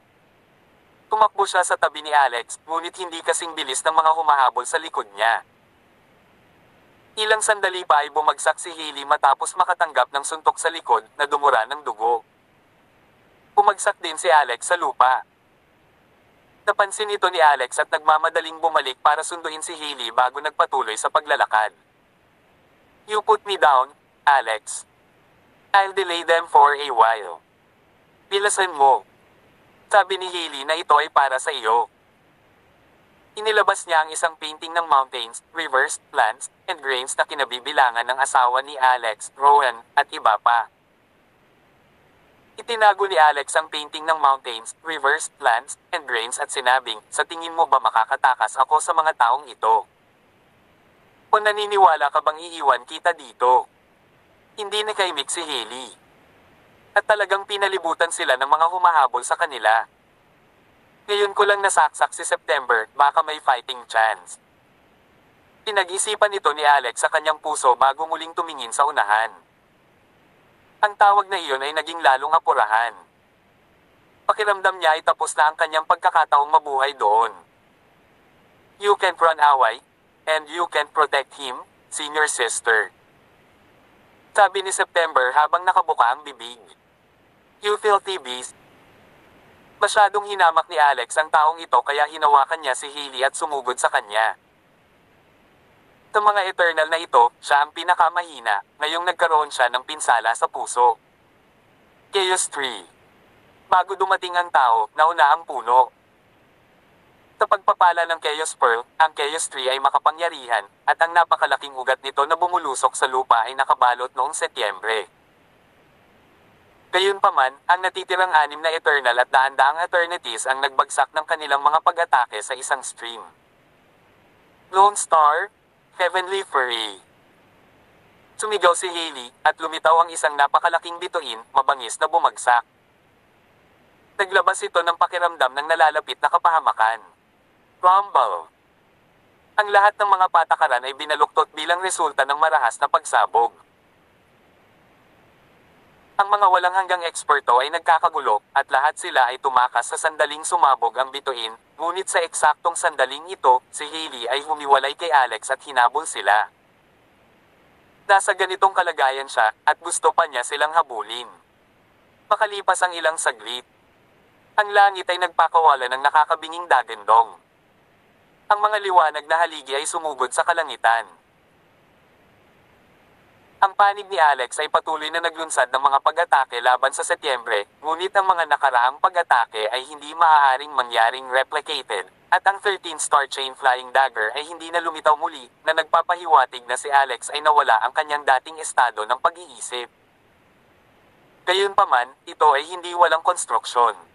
Tumakbo siya sa tabi ni Alex, ngunit hindi kasing bilis ng mga humahabol sa likod niya. Ilang sandali pa ay bumagsak si Hailey matapos makatanggap ng suntok sa likod na dumura ng dugo. Bumagsak din si Alex sa lupa. Napansin ito ni Alex at nagmamadaling bumalik para sunduin si Hailey bago nagpatuloy sa paglalakad. You put me down, Alex. I'll delay them for a while. Bilasan mo. Sabi ni Hailey na ito ay para sa iyo. Inilabas niya ang isang painting ng mountains, rivers, plants, and grains na kinabibilangan ng asawa ni Alex, Rowan, at iba pa. Itinago ni Alex ang painting ng mountains, rivers, plants, and grains at sinabing, sa tingin mo ba makakatakas ako sa mga taong ito? O naniniwala ka bang iiwan kita dito? Hindi nakaimik si Hailey. At talagang pinalibutan sila ng mga humahabol sa kanila. Ngayon ko lang nasaksak si September, baka may fighting chance. Pinag-isipan ito ni Alex sa kanyang puso bago muling tumingin sa unahan. Ang tawag na iyon ay naging lalong apurahan. Pakiramdam niya ay tapos na ang kanyang pagkakataong mabuhay doon. You can't run away, and you can't protect him, senior sister. Sabi ni September habang nakabuka ang bibig. You filthy beast. Masyadong hinamak ni Alex ang taong ito kaya hinawakan niya si Hailey at sumugod sa kanya. Sa mga Eternal na ito, siya ang pinakamahina, ngayong nagkaroon siya ng pinsala sa puso. Chaos Tree. Bago dumating ang tao, nauna ang puno. Sa pagpapala ng Chaos Pearl, ang Chaos Tree ay makapangyarihan, at ang napakalaking ugat nito na bumulusok sa lupa ay nakabalot noong Setyembre. Gayunpaman, ang natitirang 6 na Eternal at daan-daang Eternities ang nagbagsak ng kanilang mga pag-atake sa isang stream. Lone Star, Heavenly Fury. Sumigaw si Hailey, at lumitaw ang isang napakalaking bituin, mabangis na bumagsak. Naglabas ito ng pakiramdam ng nalalapit na kapahamakan. Rumble. Ang lahat ng mga patakaran ay binaluktot bilang resulta ng marahas na pagsabog. Ang mga walang hanggang eksperto ay nagkakagulo, at lahat sila ay tumakas sa sandaling sumabog ang bituin, ngunit sa eksaktong sandaling ito, si Hailey ay humiwalay kay Alex at hinabol sila. Nasa ganitong kalagayan siya, at gusto pa niya silang habulin. Makalipas ang ilang saglit, ang langit ay nagpakawala ng nakakabinging dagandong. Ang mga liwanag na haligi ay sumugod sa kalangitan. Ang panig ni Alex ay patuloy na naglunsad ng mga pag-atake laban sa Setyembre, ngunit ang mga nakaraang pag-atake ay hindi maaaring mangyaring replicated, at ang 13-star chain flying dagger ay hindi na lumitaw muli, na nagpapahiwatig na si Alex ay nawala ang kanyang dating estado ng pag-iisip. Gayunpaman, ito ay hindi walang konstruksyon.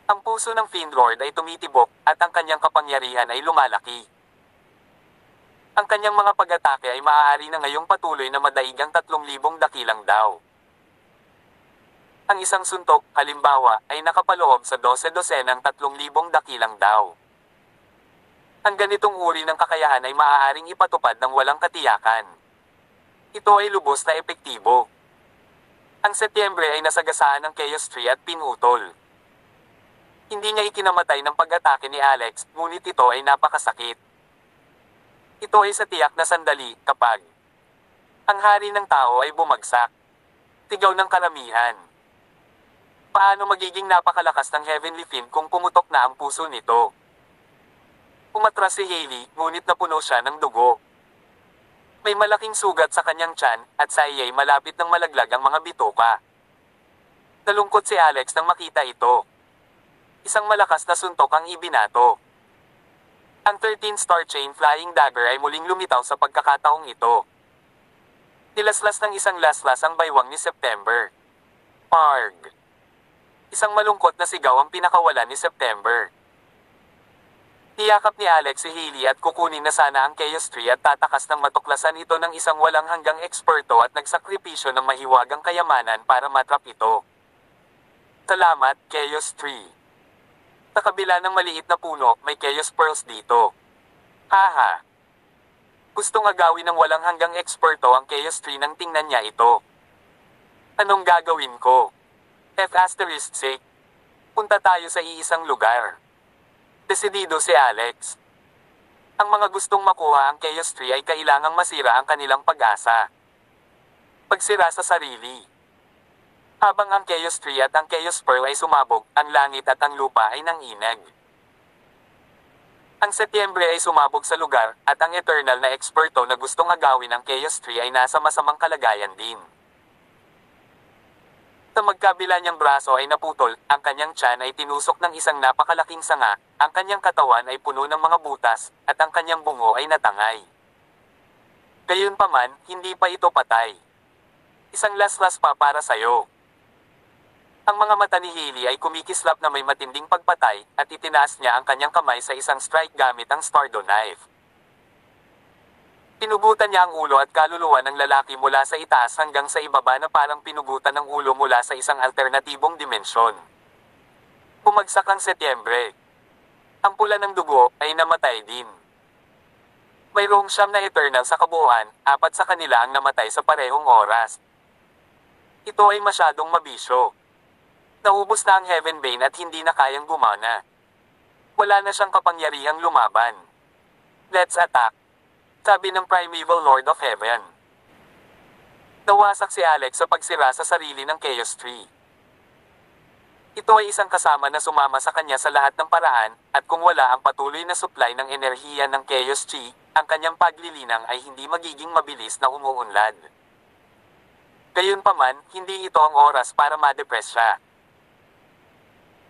Ang puso ng Fiendlord ay tumitibok, at ang kanyang kapangyarihan ay lumalaki. Ang kanyang mga pag-atake ay maaari na ngayong patuloy na madaig ang 3,000 dakilang daw. Ang isang suntok, halimbawa, ay nakapaloob sa 12-dosenang 3,000 dakilang daw. Ang ganitong uri ng kakayahan ay maaaring ipatupad ng walang katiyakan. Ito ay lubos na epektibo. Ang Setyembre ay nasagasaan ng Chaos Tree at pinutol. Hindi niya ikinamatay ng pag-atake ni Alex, ngunit ito ay napakasakit. Ito ay sa tiyak na sandali, kapag ang hari ng tao ay bumagsak. Tigaw ng karamihan. Paano magiging napakalakas ng Heavenly Fiend kung pumutok na ang puso nito? Umatras si Hailey, ngunit napuno siya ng dugo. May malaking sugat sa kanyang tiyan, at sa iya'y malapit ng malaglag ang mga bituka. Nalungkot si Alex nang makita ito. Isang malakas na suntok ang ibinato. Ang 13-star chain flying dagger ay muling lumitaw sa pagkakataong ito. Nilaslas ng isang laslas ang baywang ni September. Arg! Isang malungkot na sigaw ang pinakawalan ni September. Niyakap ni Alex si Hailey at kukunin na sana ang Chaos Tree at tatakas ng matuklasan ito ng isang walang hanggang eksperto at nagsakripisyo ng mahiwagang kayamanan para matrap ito. Salamat, Chaos Tree. Sa kabila ng maliit na puno, may Chaos Pearls dito. Haha. Gustong agawin ng walang hanggang eksperto ang Chaos Tree nang tingnan niya ito. Anong gagawin ko? F***. Punta tayo sa iisang lugar. Desidido si Alex. Ang mga gustong makuha ang Chaos Tree ay kailangang masira ang kanilang pag-asa. Pagsira sa sarili. Habang ang Chaos Tree at ang Chaos Pearl ay sumabog, ang langit at ang lupa ay nanginag. Ang Setyembre ay sumabog sa lugar, at ang eternal na eksperto na gustong agawin ang Chaos Tree ay nasa masamang kalagayan din. Sa magkabila niyang braso ay naputol, ang kanyang tiyan ay tinusok ng isang napakalaking sanga, ang kanyang katawan ay puno ng mga butas, at ang kanyang bungo ay natangay. Gayunpaman, hindi pa ito patay. Isang laslas pa para sayo. Ang mga mata ni Hailey ay kumikislap na may matinding pagpatay, at itinaas niya ang kanyang kamay sa isang strike gamit ang Stardo Knife. Pinugutan niya ang ulo at kaluluwa ng lalaki mula sa itaas hanggang sa ibaba na parang pinugutan ng ulo mula sa isang alternatibong dimensyon. Bumagsak ang Setyembre. Ang pula ng dugo ay namatay din. Mayroong 9 na eternal sa kabuuan, 4 sa kanila ang namatay sa parehong oras. Ito ay masyadong mabisyo. Naubos na ang Heaven Bane at hindi na kayang gumana. Wala na siyang kapangyarihang lumaban. Let's attack, sabi ng Primeval Lord of Heaven. Nawasak si Alex sa pagsira sa sarili ng Chaos Tree. Ito ay isang kasama na sumama sa kanya sa lahat ng paraan, at kung wala ang patuloy na supply ng enerhiya ng Chaos Tree, ang kanyang paglilinang ay hindi magiging mabilis na umuunlad. Gayunpaman, hindi ito ang oras para ma-depress siya.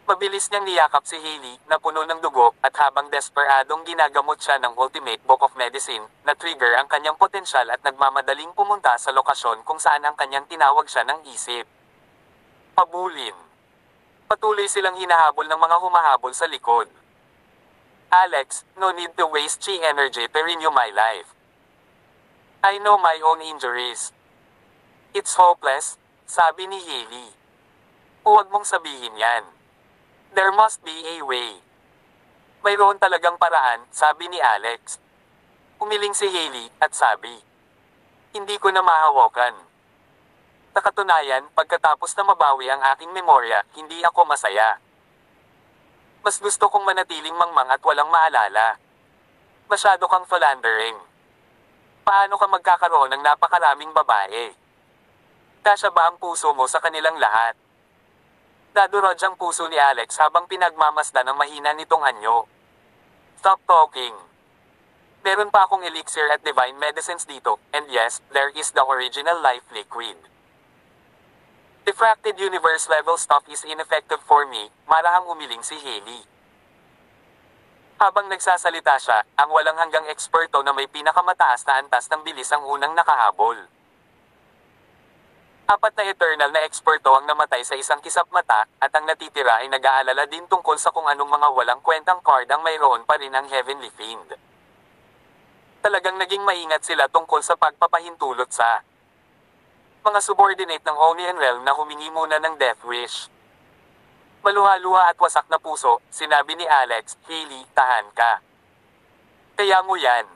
Mabilis niyang niyakap si Hailey, na puno ng dugo, at habang desperadong ginagamot siya ng Ultimate Book of Medicine, na-trigger ang kanyang potensyal at nagmamadaling pumunta sa lokasyon kung saan ang kanyang tinawag siya ng isip. Pabulin. Patuloy silang hinahabol ng mga humahabol sa likod. Alex, no need to waste chi energy to renew my life. I know my own injuries. It's hopeless, sabi ni Hailey. Huwag mong sabihin yan. There must be a way. Mayroon talagang paraan, sabi ni Alex. Umiling si Hailey, at sabi, hindi ko na mahawakan. Sa katunayan, pagkatapos na mabawi ang aking memorya, hindi ako masaya. Mas gusto kong manatiling mangmang at walang maalala. Masyado kang philandering. Paano ka magkakaroon ng napakaraming babae? Kasya ba ang puso mo sa kanilang lahat? Dadurog ang puso ni Alex habang pinagmamasdan ng mahina nitong anyo. Stop talking. Meron pa akong elixir at divine medicines dito, and yes, there is the original life liquid. Diffracted universe level stuff is ineffective for me, marahang umiling si Hailey. Habang nagsasalita siya, ang walang hanggang eksperto na may pinakamataas na antas ng bilis ang unang nakahabol. 4 na eternal na eksperto ang namatay sa isang kisap mata, at ang natitira ay nag-aalala din tungkol sa kung anong mga walang kwentang card ang mayroon pa rin ang Heavenly Fiend. Talagang naging maingat sila tungkol sa pagpapahintulot sa mga subordinate ng Onion Realm na humingi muna ng death wish. Maluha-luha at wasak na puso, sinabi ni Alex, Hailey, tahan ka. Kaya mo yan.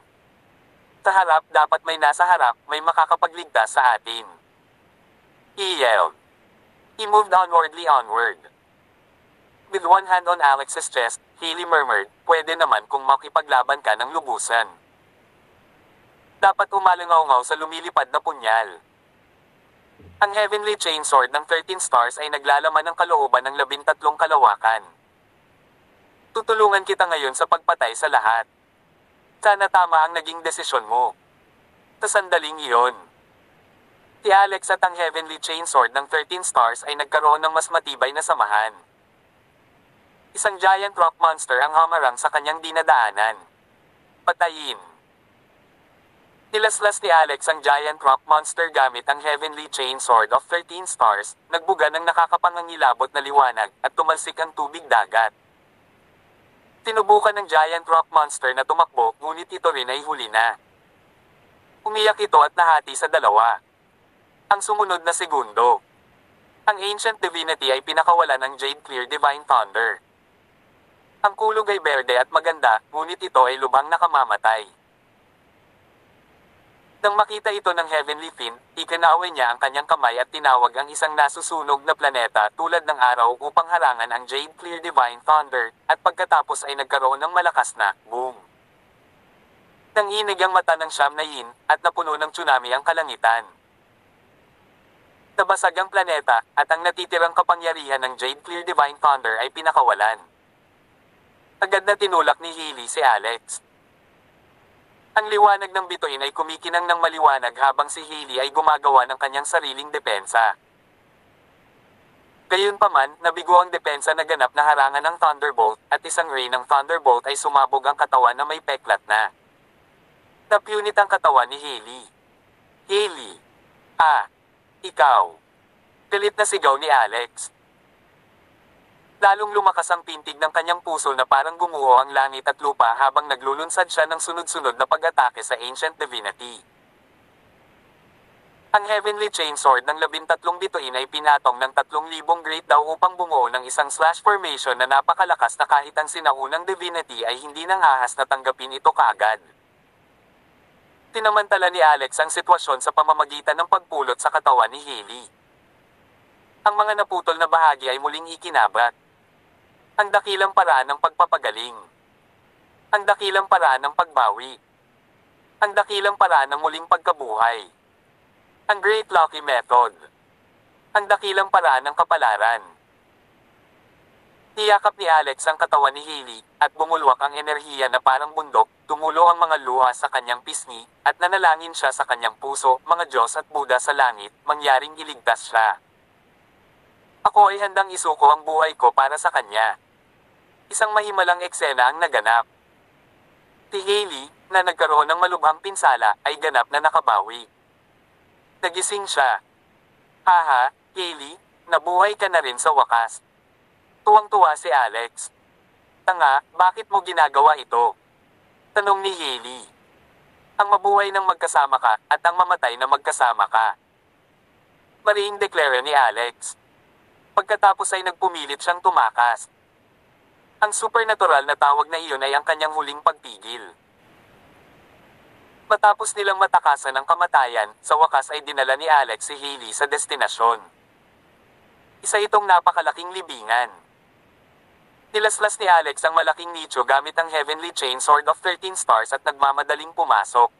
Sa harap, dapat may nasa harap, may makakapagligtas sa atin. He yelled. He moved onward. With one hand on Alex's chest, Hailey murmured, pwede naman kung makipaglaban ka ng lubusan. Dapat umalangaw-ngaw sa lumilipad na punyal. Ang Heavenly Chainsword ng 13 stars ay naglalaman ng kalooban ng 13 kalawakan. Tutulungan kita ngayon sa pagpatay sa lahat. Sana tama ang naging desisyon mo. Sa sandaling iyon, si Alex at ang Heavenly Chainsword ng 13 stars ay nagkaroon ng mas matibay na samahan. Isang giant rock monster ang hamarang sa kanyang dinadaanan. Patayin. Nilaslas ni Alex ang giant rock monster gamit ang Heavenly Chainsword of 13 stars, nagbuga ng nakakapangangilabot na liwanag, at tumalsik ang tubig dagat. Tinubukan ng giant rock monster na tumakbo, ngunit ito rin ay huli na. Umiyak ito at nahati sa dalawa. Ang sumunod na segundo, ang Ancient Divinity ay pinakawalan ng Jade Clear Divine Thunder. Ang kulog ay berde at maganda, ngunit ito ay lubhang nakamamatay. Nang makita ito ng Heavenly Fiend, ikinaway niya ang kanyang kamay at tinawag ang isang nasusunog na planeta tulad ng araw upang harangan ang Jade Clear Divine Thunder, at pagkatapos ay nagkaroon ng malakas na boom. Nanginig ang mata ng siyam na yin, at napuno ng tsunami ang kalangitan. Nabasag ang planeta, at ang natitirang kapangyarihan ng Jade Clear Divine Thunder ay pinakawalan. Agad na tinulak ni Hailey si Alex. Ang liwanag ng bituin ay kumikinang ng maliwanag habang si Hailey ay gumagawa ng kanyang sariling depensa. Gayunpaman, nabigo ang depensa na ganap na harangan ng Thunderbolt, at isang ray ng Thunderbolt ay sumabog ang katawan na may peklat na. Napunit ang katawan ni Hailey. Hailey! Ikaw! Galit na sigaw ni Alex. Lalong lumakas ang pintig ng kanyang puso na parang gumuho ang langit at lupa habang naglulunsad siya ng sunod-sunod na pag-atake sa Ancient Divinity. Ang Heavenly Chainsword ng 13 bituin ay pinatong ng 3,000 great daw upang bumuo ng isang slash formation na napakalakas na kahit ang sinaunang Divinity ay hindi nang ahas na tanggapin ito kaagad. Tinamantala ni Alex ang sitwasyon sa pamamagitan ng pagpulot sa katawan ni Hailey. Ang mga naputol na bahagi ay muling ikinabat. Ang dakilang paraan ng pagpapagaling. Ang dakilang paraan ng pagbawi. Ang dakilang paraan ng muling pagkabuhay. Ang Great Lucky Method. Ang dakilang paraan ng kapalaran. Niyakap ni Alex ang katawan ni Hailey, at bumulwak ang enerhiya na parang bundok, tumulo ang mga luha sa kanyang pisngi, at nanalangin siya sa kanyang puso, mga Diyos at Buddha sa langit, mangyaring iligtas siya. Ako ay handang isuko ang buhay ko para sa kanya. Isang mahimalang eksena ang naganap. Si Hailey, na nagkaroon ng malubhang pinsala, ay ganap na nakabawi. Nagising siya. Haha, Hailey, nabuhay ka na rin sa wakas. Tuwang-tuwa si Alex. Tanga, bakit mo ginagawa ito? Tanong ni Hailey. Ang mabuhay ng magkasama ka, at ang mamatay na magkasama ka. Mariing deklara ni Alex. Pagkatapos ay nagpumilit siyang tumakas. Ang supernatural na tawag na iyon ay ang kanyang huling pagpigil. Matapos nilang matakasan ang kamatayan, sa wakas ay dinala ni Alex si Hailey sa destinasyon. Isa itong napakalaking libingan. Nilaslas ni Alex ang malaking nicho gamit ang Heavenly Chain Sword of 13 Stars at nagmamadaling pumasok.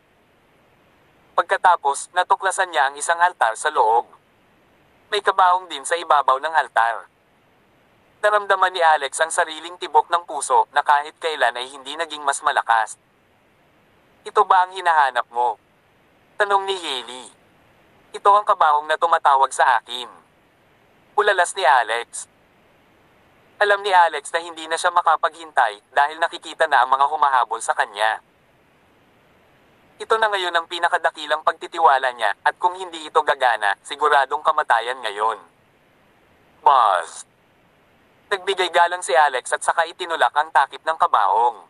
Pagkatapos, natuklasan niya ang isang altar sa loob. May kabaong din sa ibabaw ng altar. Naramdaman ni Alex ang sariling tibok ng puso na kahit kailan ay hindi naging mas malakas. Ito ba ang hinahanap mo? Tanong ni Hailey. Ito ang kabaong na tumatawag sa akin. Ulalas ni Alex. Alam ni Alex na hindi na siya makapaghintay dahil nakikita na ang mga humahabol sa kanya. Ito na ngayon ang pinakadakilang pagtitiwala niya at kung hindi ito gagana, siguradong kamatayan ngayon. Buzz! Nagbigay galang si Alex at saka itinulak ang takip ng kabaong.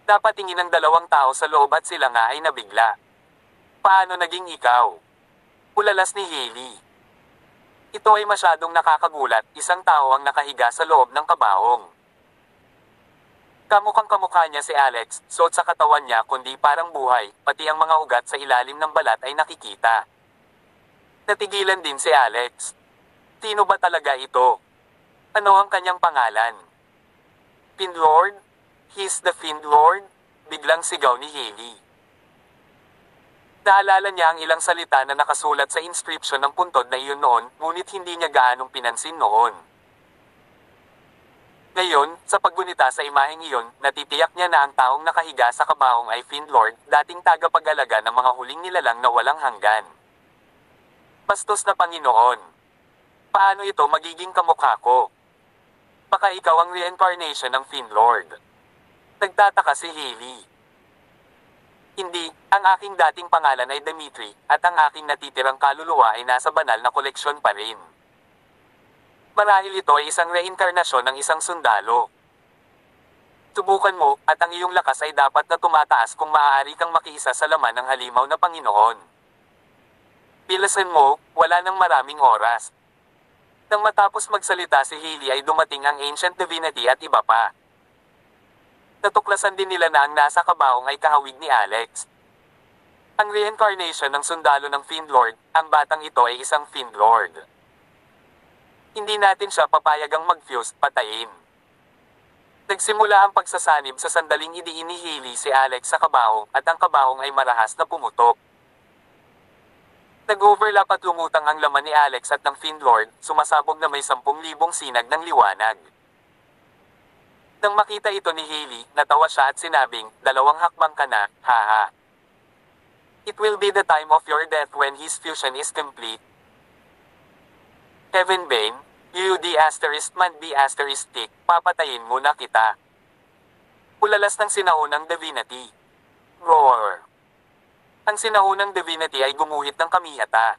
Napatingin ang dalawang tao sa loob at sila nga ay nabigla. Paano naging ikaw? Ulalas ni Hailey. Ito ay masyadong nakakagulat, isang tao ang nakahiga sa loob ng kabaong. Kamukhang kamukha niya si Alex, suot sa katawan niya kundi parang buhay, pati ang mga ugat sa ilalim ng balat ay nakikita. Natigilan din si Alex. Sino ba talaga ito? Ano ang kanyang pangalan? Fiend Lord? He's the Fiend Lord? Biglang sigaw ni Hailey. Naalala niya ang ilang salita na nakasulat sa inscription ng puntod na iyon noon, ngunit hindi niya gaanong pinansin noon. Ngayon, sa paggunita sa imaheng iyon, natitiyak niya na ang taong nakahiga sa kabaong ay Fiend Lord, dating tagapag-alaga ng mga huling nilalang na walang hanggan. Bastos na Panginoon. Paano ito magiging kamukha ko? Baka ikaw ang reincarnation ng Fiend Lord. Nagtataka si Hailey. Hindi, ang aking dating pangalan ay Dimitri, at ang aking natitirang kaluluwa ay nasa banal na koleksyon pa rin. Marahil ito ay isang reinkarnasyon ng isang sundalo. Subukan mo, at ang iyong lakas ay dapat na tumataas kung maaari kang makiisa sa laman ng halimaw na Panginoon. Bilasan mo, wala nang maraming oras. Nang matapos magsalita si Hailey ay dumating ang Ancient Divinity at iba pa. Natuklasan din nila na ang nasa kabaong ay kahawig ni Alex. Ang reincarnation ng sundalo ng Fiend Lord, ang batang ito ay isang Fiend Lord. Hindi natin siya papayagang mag-fuse, patayin. Nagsimula ang pagsasanib sa sandaling idiin ni Hailey si Alex sa kabaong at ang kabaong ay marahas na pumutok. Nag-overlap at lumutang ang laman ni Alex at ng Fiend Lord, sumasabog na may 10,000 sinag ng liwanag. Nang makita ito ni Hailey, natawa siya at sinabing, 2 hakbang ka na, haha. It will be the time of your death when his fusion is complete. Heaven Bane, UD asterisk man B asterisk tick, papatayin muna kita. Ulalas ng sinaunang divinity. Roar. Ang sinaunang divinity ay gumuhit ng kamihata.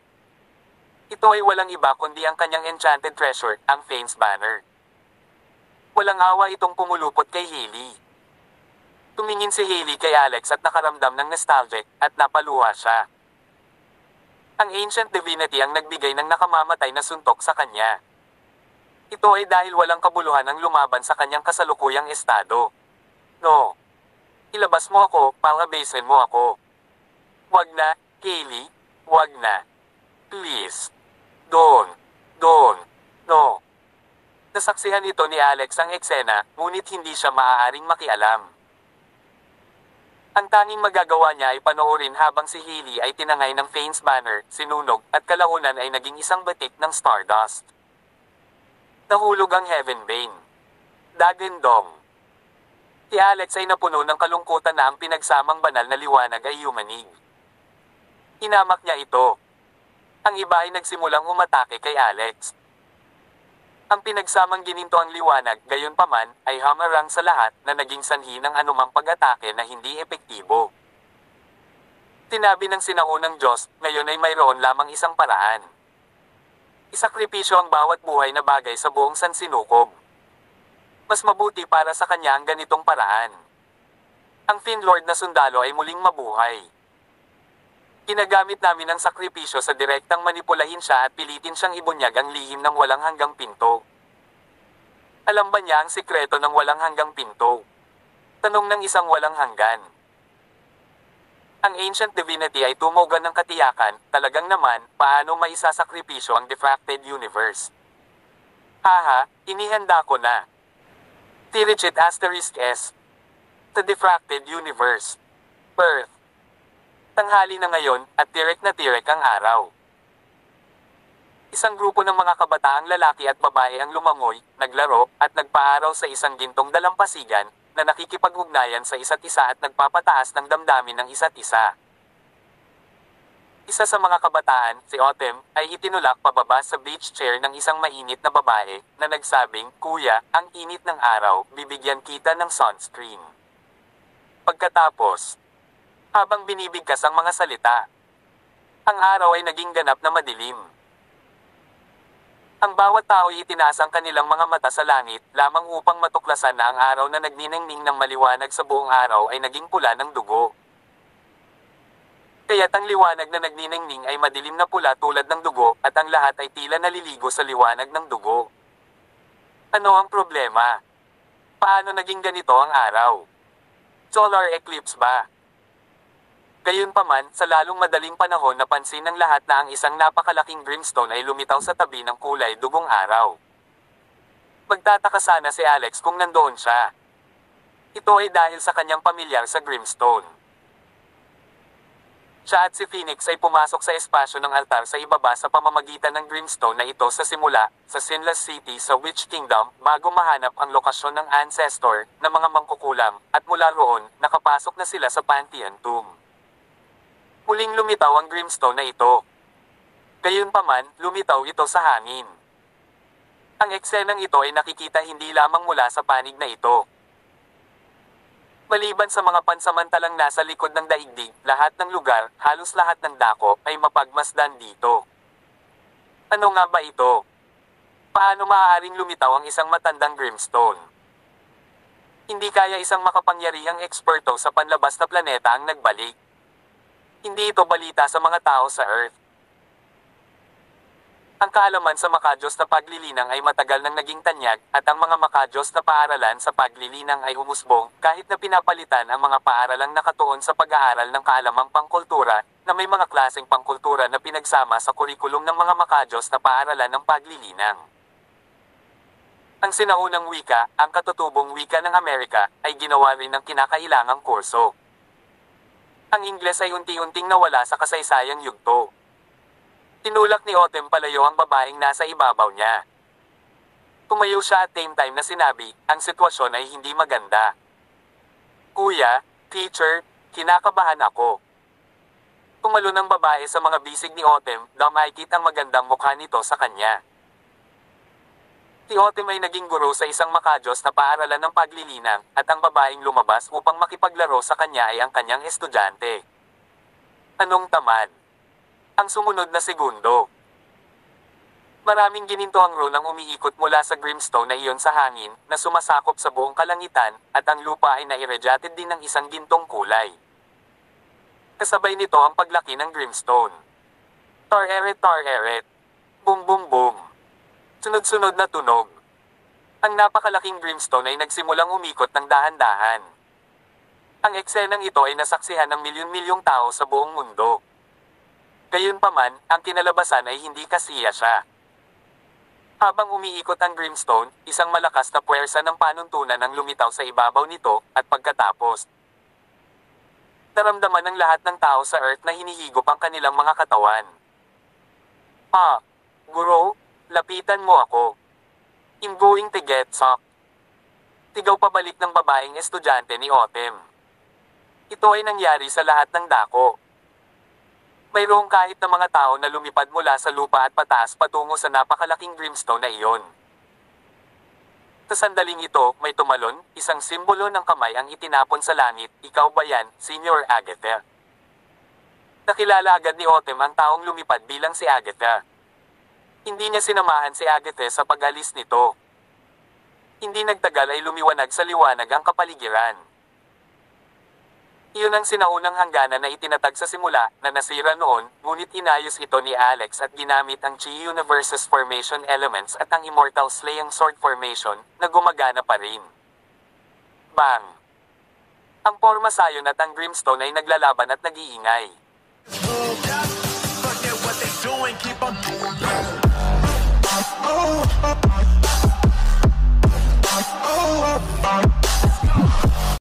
Ito ay walang iba kundi ang kanyang enchanted treasure, ang Fane's Banner. Walang awa itong pumulupot kay Hailey. Tumingin si Hailey kay Alex at nakaramdam ng nostalgic, at napaluha siya. Ang Ancient Divinity ang nagbigay ng nakamamatay na suntok sa kanya. Ito ay dahil walang kabuluhan ang lumaban sa kanyang kasalukuyang estado. No. Ilabas mo ako, pangabasin mo ako. Wag na, Hailey, wag na. Please. Don't. No. Nasaksihan ito ni Alex ang eksena, ngunit hindi siya maaaring makialam. Ang tanging magagawa niya ay panoorin habang si Hailey ay tinangay ng Fane's Banner, sinunog, at kalaunan ay naging isang batik ng Stardust. Nahulog ang Heaven Bane. Dagandong. Si Alex ay napuno ng kalungkutan na ang pinagsamang banal na liwanag ay yumanig. Hinamak niya ito. Ang iba ay nagsimulang umatake kay Alex. Ang pinagsamang gininto ang liwanag, gayunpaman, ay hamarang sa lahat na naging sanhi ng anumang pag-atake na hindi epektibo. Sinabi ng sinaunang Diyos, ngayon ay mayroon lamang isang paraan. Isakripisyo ang bawat buhay na bagay sa buong sansinukob. Mas mabuti para sa kanya ang ganitong paraan. Ang Fiend Lord na sundalo ay muling mabuhay. Ginagamit namin ang sakripisyo sa direktang manipulahin siya at pilitin siyang ibunyag ang lihim ng walang hanggang pinto. Alam ba niya ang sikreto ng walang hanggang pinto? Tanong ng isang walang hanggan. Ang ancient divinity ay tumugon ng katiyakan, talagang naman, paano maisasakripisyo ang diffracted universe? Haha, inihanda ko na. Tirichet asterisk S. The diffracted universe. Earth. Tanghali na ngayon, at tirek na tirek ang araw. Isang grupo ng mga kabataang lalaki at babae ang lumangoy, naglaro, at nagpaaraw sa isang gintong dalampasigan, na nakikipag-ugnayan sa isa't isa at nagpapataas ng damdamin ng isa't isa. Isa sa mga kabataan, si Autumn, ay itinulak pababa sa beach chair ng isang mainit na babae, na nagsabing, "Kuya, ang init ng araw, bibigyan kita ng sunscreen." Pagkatapos, habang binibigkas ang mga salita, ang araw ay naging ganap na madilim. Ang bawat tao ay itinaas ang kanilang mga mata sa langit, lamang upang matuklasan na ang araw na nagniningning ng maliwanag sa buong araw ay naging pula ng dugo. Kaya't ang liwanag na nagniningning ay madilim na pula tulad ng dugo, at ang lahat ay tila naliligo sa liwanag ng dugo. Ano ang problema? Paano naging ganito ang araw? Solar eclipse ba? Gayunpaman, sa lalong madaling panahon napansin ng lahat na ang isang napakalaking brimstone ay lumitaw sa tabi ng kulay dugong araw. Magtataka sana si Alex kung nandoon siya. Ito ay dahil sa kanyang pamilyar sa brimstone. Siya at si Phoenix ay pumasok sa espasyo ng altar sa ibaba sa pamamagitan ng brimstone na ito sa simula, sa Sinless City sa Witch Kingdom, bago mahanap ang lokasyon ng ancestor, ng mga mangkukulam, at mula roon, nakapasok na sila sa Pantheon Tomb. Muling lumitaw ang brimstone na ito. Gayunpaman, lumitaw ito sa hangin. Ang eksenang ito ay nakikita hindi lamang mula sa panig na ito. Maliban sa mga pansamantalang nasa likod ng daigdig, lahat ng lugar, halos lahat ng dako, ay mapagmasdan dito. Ano nga ba ito? Paano maaaring lumitaw ang isang matandang brimstone? Hindi kaya isang makapangyarihang eksperto sa panlabas na planeta ang nagbalik. Hindi ito balita sa mga tao sa Earth. Ang kaalaman sa makadiyos na paglilinang ay matagal nang naging tanyag, at ang mga makadiyos na paaralan sa paglilinang ay umusbong, kahit na pinapalitan ang mga paaralang nakatuon sa pag-aaral ng kaalamang pangkultura, na may mga klaseng pangkultura na pinagsama sa kurikulum ng mga makadiyos na paaralan ng paglilinang. Ang sinaunang wika, ang katutubong wika ng Amerika, ay ginawa rin ng kinakailangang kurso. Ang Ingles ay unti-unting nawala sa kasaysayang yugto. Tinulak ni Autumn palayo ang babaeng nasa ibabaw niya. Tumayo siya at same time na sinabi, ang sitwasyon ay hindi maganda. "Kuya, teacher, kinakabahan ako." Tumalo ng babae sa mga bisig ni Autumn, na makikita ang magandang mukha nito sa kanya. Si Autumn ay naging guro sa isang makadiyos na paaralan ng paglilinang, at ang babaeng lumabas upang makipaglaro sa kanya ay ang kanyang estudyante. Anong tamad? Ang sumunod na segundo. Maraming gininto ang ro nang umiikot mula sa brimstone na iyon sa hangin, na sumasakop sa buong kalangitan, at ang lupa ay nairadiated din ng isang gintong kulay. Kasabay nito ang paglaki ng brimstone. Tar-eret tar-eret. Boom boom boom. Sunod-sunod na tunog. Ang napakalaking brimstone ay nagsimulang umikot ng dahan-dahan. Ang eksenang ito ay nasaksihan ng milyon-milyong tao sa buong mundo. Gayunpaman, ang kinalabasan ay hindi kasiya siya. Habang umiikot ang brimstone, isang malakas na puwersa ng panuntunan ang lumitaw sa ibabaw nito, at pagkatapos, naramdaman ng lahat ng tao sa Earth na hinihigop ang kanilang mga katawan. Guro, lapitan mo ako. I'm going to get sucked. Tigaw pabalik ng babaeng estudyante ni Autumn. Ito ay nangyari sa lahat ng dako. Mayroong kahit na mga tao na lumipad mula sa lupa at pataas patungo sa napakalaking brimstone na iyon. Sa sandaling ito, may tumalon, isang simbolo ng kamay ang itinapon sa langit. "Ikaw ba yan, Senior Agatha?" Nakilala agad ni Autumn ang taong lumipad bilang si Agatha. Hindi niya sinamahan si Agatha sa pag-alis nito. Hindi nagtagal ay lumiwanag sa liwanag ang kapaligiran. Iyon ang sinaunang hangganan na itinatag sa simula, na nasira noon, ngunit inayos ito ni Alex at ginamit ang Chi Universe's formation elements at ang Immortal Slaying Sword formation, na gumagana pa rin. Bang! Ang Porma Sayon at ang Brimstone ay naglalaban at nag-iingay. Forget what they doing, keep on doing.